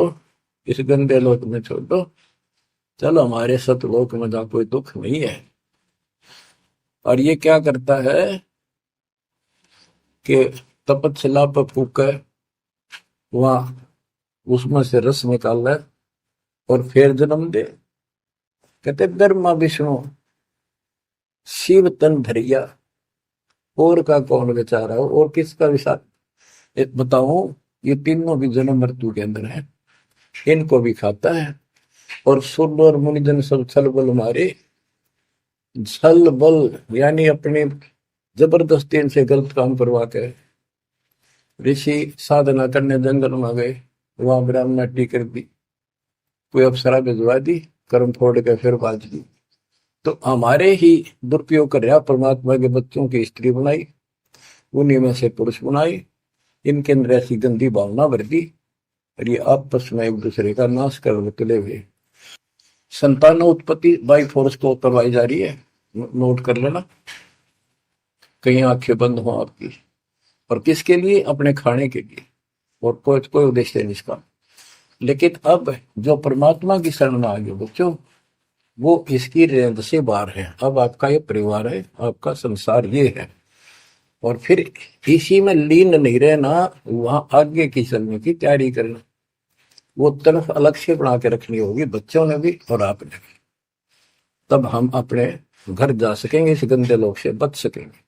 इस गंदे लोक में छोड़ो, चलो हमारे सतलोक में जहाँ कोई दुख नहीं है। और ये क्या करता है कि तपतशिला पर फूके, वहां उसमें से रस निकाल ले और फिर जन्म दे। कहते ब्रह्मा विष्णु शिव तन धरिया, और का कौन बेचारा हो और किसका विचार बताऊं। ये तीनों भी जन्म मृत्यु के अंदर है, इनको भी खाता है। और सुर और मुनिजन सब छल बल मारे, छल बल यानी अपने जबरदस्ती इनसे गलत काम करवा के ऋषि साधना करने जंगल में गए, वहां ब्राह्मणी कर दी, कोई अप्सरा भिजवा दी, कर्म फोड़ के फिर बाज दी। तो हमारे ही दुरुपयोग कर रहा, परमात्मा के बच्चों की स्त्री बनाई, उन्हीं में से पुरुष बनाई, इनके अंदर ऐसी गंदी भावना भर दी और ये आपस में एक दूसरे का नाश कर तुले हुए। संतान उत्पत्ति बाई फोर्स को करवाई जा रही है, नोट कर लेना, कहीं आंखें बंद हो आपकी। और किसके लिए? अपने खाने के लिए, और कोई उद्देश्य नहीं इसका। लेकिन अब जो परमात्मा की शरण में आ गए बच्चों, वो इसकी रेंज से बाहर है। अब आपका ये परिवार है, आपका संसार ये है, और फिर इसी में लीन नहीं रहना, वहां आगे की चलने की तैयारी करना। वो तरफ अलग से बना के रखनी होगी बच्चों ने भी और आपने भी, तब हम अपने घर जा सकेंगे, इस गंदे लोग से बच सकेंगे।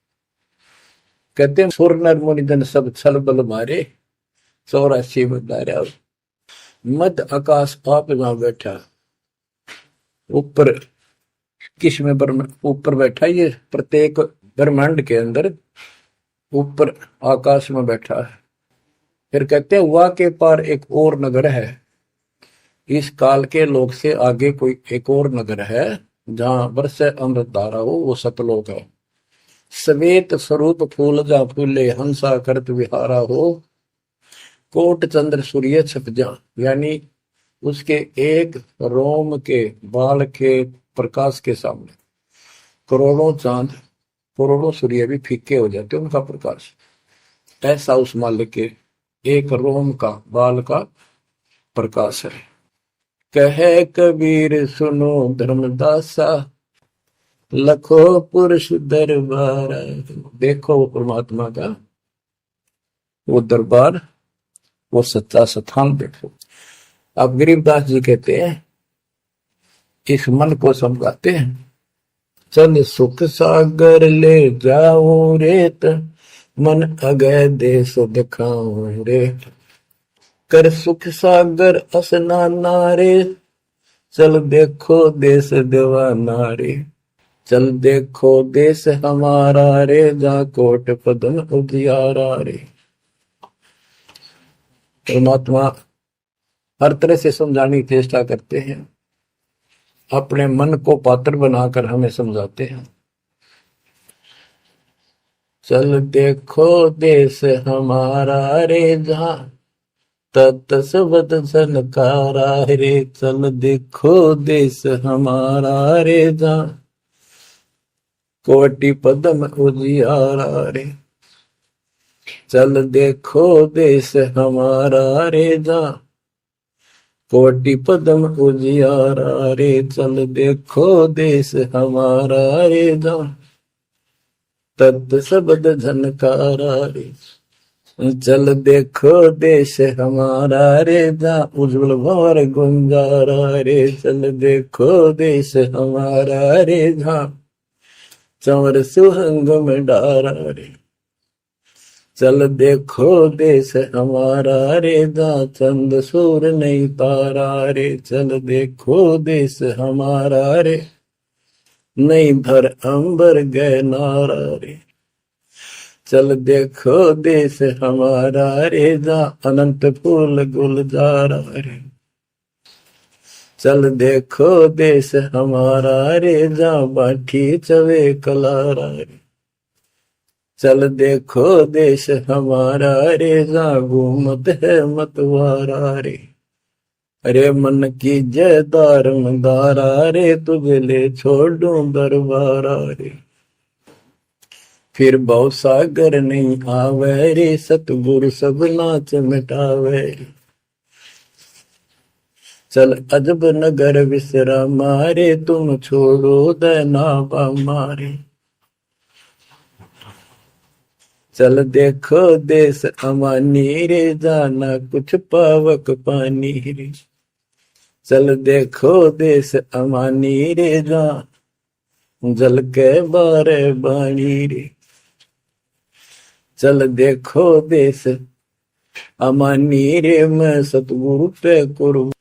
कहते हैं सुर नर मुनिजन सब छल बल मारे, 84 बदारा। मध्य आकाश आप जहां बैठा, ऊपर किस में ऊपर बैठा, ये प्रत्येक ब्रह्मांड के अंदर ऊपर आकाश में बैठा है। फिर कहते हैं वह के पार एक और नगर है, इस काल के लोक से आगे कोई एक और नगर है जहां वर्ष अमृत धारा हो, वो सतलोक है। श्वेत स्वरूप फूल जा फूले, हंसा करत विहारा हो। कोट चंद्र सूर्य छप जा, यानी उसके एक रोम के बाल के प्रकाश के सामने करोड़ों चांद करोड़ों सूर्य भी फीके हो जाते, उनका प्रकाश ऐसा उस मालिक के एक रोम का बाल का प्रकाश है। कहे कबीर सुनो धर्मदासा, लखो पुरुष दरबार। देखो वो परमात्मा का वो दरबार, वो सच्चा स्थान देखो। अब गरीबदास जी कहते हैं, इस मन को समझाते हैं, चल सुख सागर ले जाऊं रेत, मन अगय देश दिखाऊं रेत। कर सुख सागर असनाना रे, चल देखो देश दीवाना रे। चल देखो देश हमारा रे, जा कोट पदम उजियारा रे। परमात्मा हर तरह से समझाने की चेष्टा करते हैं, अपने मन को पात्र बनाकर हमें समझाते हैं। चल देखो देश हमारा रे, जहां तत सबद सनकारा रे। चल देखो देश हमारा रे, जहां कोटि पदम उजियारा रे। चल देखो देश हमारा रे, जहां कोटि पदम उजियारा रे, चल देखो देश हमारा रे, जहाँ तत् शब्द झनकारा रे, चल देखो देश हमारा रे, जहाँ उज्जवल भंवर गुंजारा रे, चल देखो देश हमारा रे, जहाँ चंवर सुहंग में डारा रे, चल देखो देश हमारा रे, जहाँ चंद सूर नहीं तारा रे, चल देखो देश हमारा रे, नहीं धर अंबर गए नारा रे, चल देखो देश हमारा रे, जहाँ अनंत फूल गुलजारा रे, चल देखो देश हमारा रे, जहाँ बाठी चवे कलारा रे, चल देखो देश हमारा रे, जहाँ घूमत है मतवारा रे, अरे मन की जय दारमदारा रे, तुझे ले छोड़ूं दरबारा रे, फिर भव सागर नहीं आवे रे, सतगुरु सब नाच मिटावे रे, चल अजब नगर विश्रामा रे, तुम छोड़ो देना मारे, चल देखो देश अमानी रे, जाना कुछ पावक पानी रे, चल देखो देश अमानी रे, जा जल के बारे बाणी रे, चल देखो देश अमानी रे, मैं सतगुरु पे कुर्बान,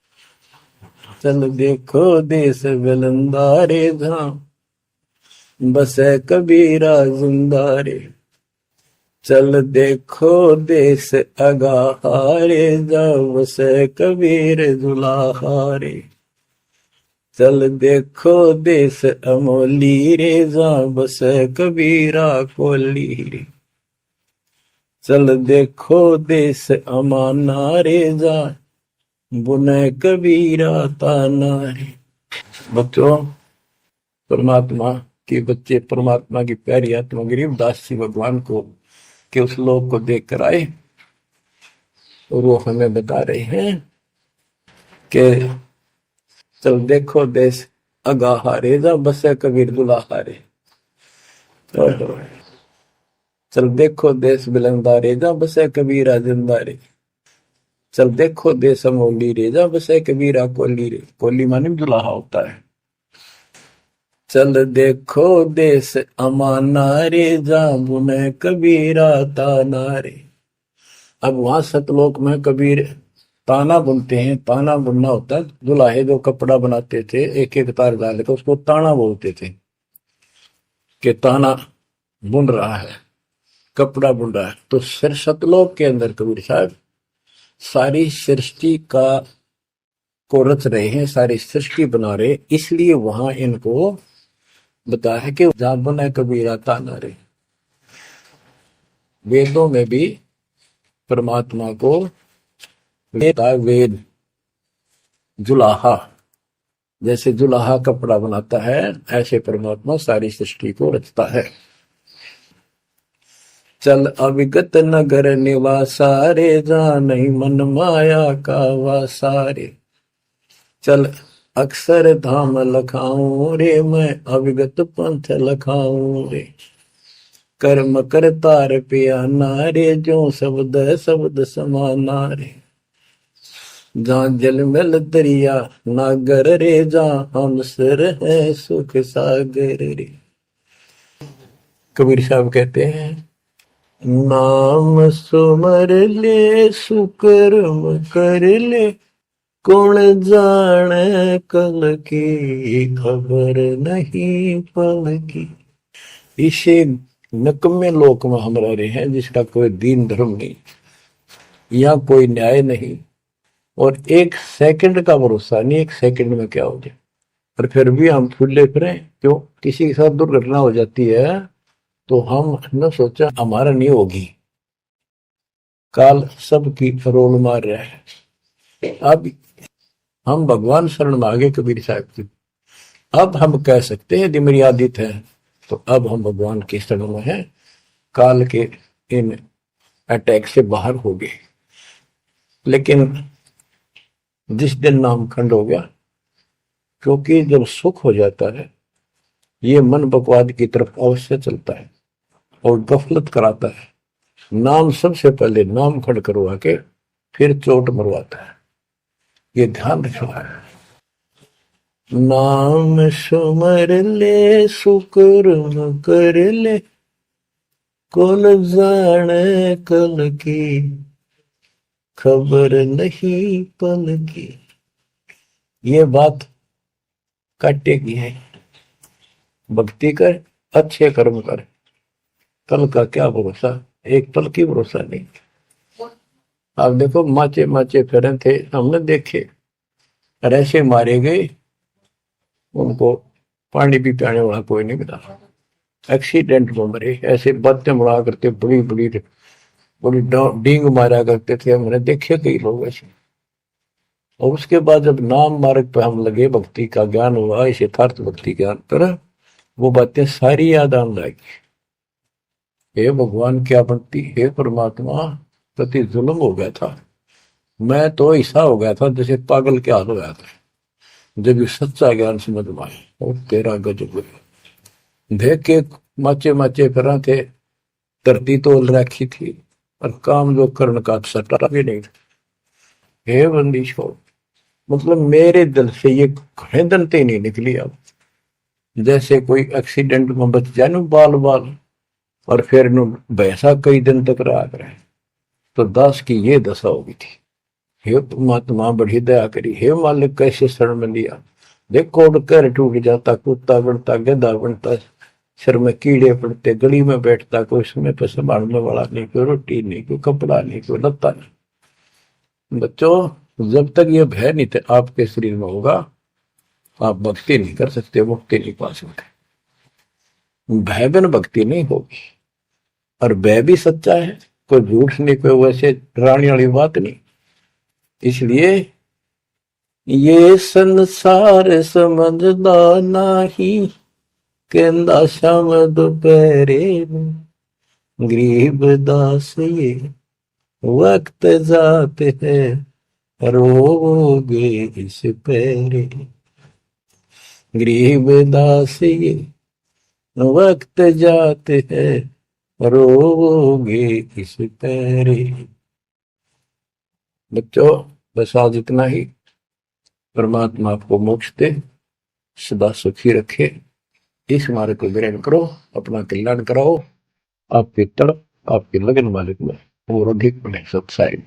चल देखो देश विलंदा रे, जहाँ बसे कबीरा जिंदा रे, चल देखो देश अगाहारे, जहाँ बसे कबीर जुलाहारे, चल देखो देश अमोली रे, जहाँ बसे कबीरा कोली रे, चल देखो देश अमाना रे, जहाँ बुने कबीरा ताना रे। बच्चों, परमात्मा के बच्चे परमात्मा की प्यारी आत्मा गरीबदास जी भगवान को के उस लोक को देख कर आए, और वो हमें बता रहे हैं कि चल देखो देश अगाहारे, जा बसे कबीर दुलाहारे, चल देखो देश बिलंदारे, जा बसे कबीरा जिंदारे, चल देखो देश अमोली रे, जा बसे कबीरा कोली रे, कोली माने दुलाहा होता है, चल देखो देश अमाना रे, जा बुने कबीरा ताना रे। अब वहां सतलोक में कबीर ताना बुनते हैं। ताना बुनना होता है, दुल्हे जो कपड़ा बनाते थे एक एक तार डाल के उसको ताना बोलते थे, कि ताना बुन रहा है, कपड़ा बुन रहा है। तो फिर सतलोक के अंदर कबीर साहब सारी सृष्टि का को रच रहे हैं, सारी सृष्टि बना रहे, इसलिए वहां इनको बताया है कि जहां बना कबीरा ताना रे। वेदों में भी परमात्मा को वेद जुलाहा, जैसे जुलाहा कपड़ा बनाता है, ऐसे परमात्मा सारी सृष्टि को रचता है। चल अविगत नगर निवासा रे, जहाँ नहीं मन माया का वासा रे, चल अक्षर धाम लखाऊं रे, मैं अविगत पंथ लखाऊं रे, कर्म करतार पियाना रे, जो शब्द शब्द समाना रे, जहाँ जल मिल दरिया नागर रे, जहाँ हम सिर है सुख सागर रे। कबीर साहब कहते हैं, नाम सुमर ले सुकर्म कर ले, कौन जाने कल की खबर नहीं पल की। इसे नकम्मे लोक में हम रह रहे हैं, जिसका कोई दीन धर्म नहीं, यहाँ कोई न्याय नहीं, और एक सेकंड का भरोसा नहीं, एक सेकंड में क्या हो जाए। और फिर भी हम फुले फिरे, क्यों? किसी के साथ दुर्घटना हो जाती है तो हम न सोचा हमारा नहीं होगी, काल सबकी रोल मार रहा है। अब हम भगवान शरण मांगे कबीर साहब की, अब हम कह सकते हैं यदि मेरी आदित है, तो अब हम भगवान के शरण में हैं, काल के इन अटैक से बाहर हो गए। लेकिन जिस दिन नाम खंड हो गया, क्योंकि जब सुख हो जाता है ये मन बकवाद की तरफ अवश्य चलता है और गफलत कराता है। नाम सबसे पहले नाम खड़ करवा के फिर चोट मरवाता है, ये ध्यान रखना है। नाम सुमर ले सुकर्म कर ले, कौन जाने कल की खबर नहीं पल की। ये बात काटेगी है। भक्ति कर, अच्छे कर्म कर, कल का क्या भरोसा, एक पल की भरोसा नहीं। आप देखो माचे माचे फिरे थे, हमने देखे ऐसे मारे गए, उनको पानी भी पियाने वाला कोई नहीं मिला, एक्सीडेंट में मरे। ऐसे बातें उड़ा करते बड़ी बड़ी बड़ी डींग मारा करते थे, हमने देखे कई लोग ऐसे। और उसके बाद जब नाम मार्ग पे हम लगे, भक्ति का ज्ञान हुआ, इस यथार्थ भक्ति ज्ञान पर, वो बातें सारी याद आने लगी। हे भगवान क्या बनती, हे परमात्मा प्रति जुल्म हो गया था, मैं तो ऐसा हो गया था जैसे पागल के हाल हो गया था। जब ये सच्चा ज्ञान समझ में आया और तेरा गजब देख के माचे माचे फिरा थे, धरती तोल रखी थी और काम जो कर्ण का सटा भी नहीं था। हे बंदी छोड़, मतलब मेरे दिल से ये घने दंते नहीं निकली। अब जैसे कोई एक्सीडेंट में बच जाए न बाल बाल, और फिर भैंसा कई दिन तक रहा करे, तो दास की ये दशा होगी थी। हे परमात्मा बड़ी दया करी, हे मालिक कैसे शरण में लिया। देखो कर टूट जाता, कुत्ता बनता, गधा बनता, सिर में कीड़े पड़ते, गली में बैठता, कोई समय पर संभालने वाला नहीं, कोई रोटी नहीं, कोई कपड़ा नहीं, कोई लत्ता नहीं। बच्चों जब तक ये भय नहीं थे आपके शरीर में होगा, आप भक्ति नहीं कर सकते, मुक्ति नहीं पा सकते। भय बिन भक्ति नहीं होगी। और भय भी सच्चा है, कोई झूठ नहीं, कोई वैसे डराने वाली बात नहीं। इसलिए ये संसार समझदा नहीं, कहंदा शाम दोपहरे गरीब दास ये वक्त जाते है रोगे इस पैरे। गरीब दास ये वक्त जाते हैं रोगे इस पैरे। बच्चों बस आज इतना ही। परमात्मा आपको मोक्ष दे, सदा सुखी रखे, इस मार्ग को ग्रहण करो, अपना कल्याण कराओ। आपकी तड़प, आपकी लगन मालिक में और अधिक बने सत्साई।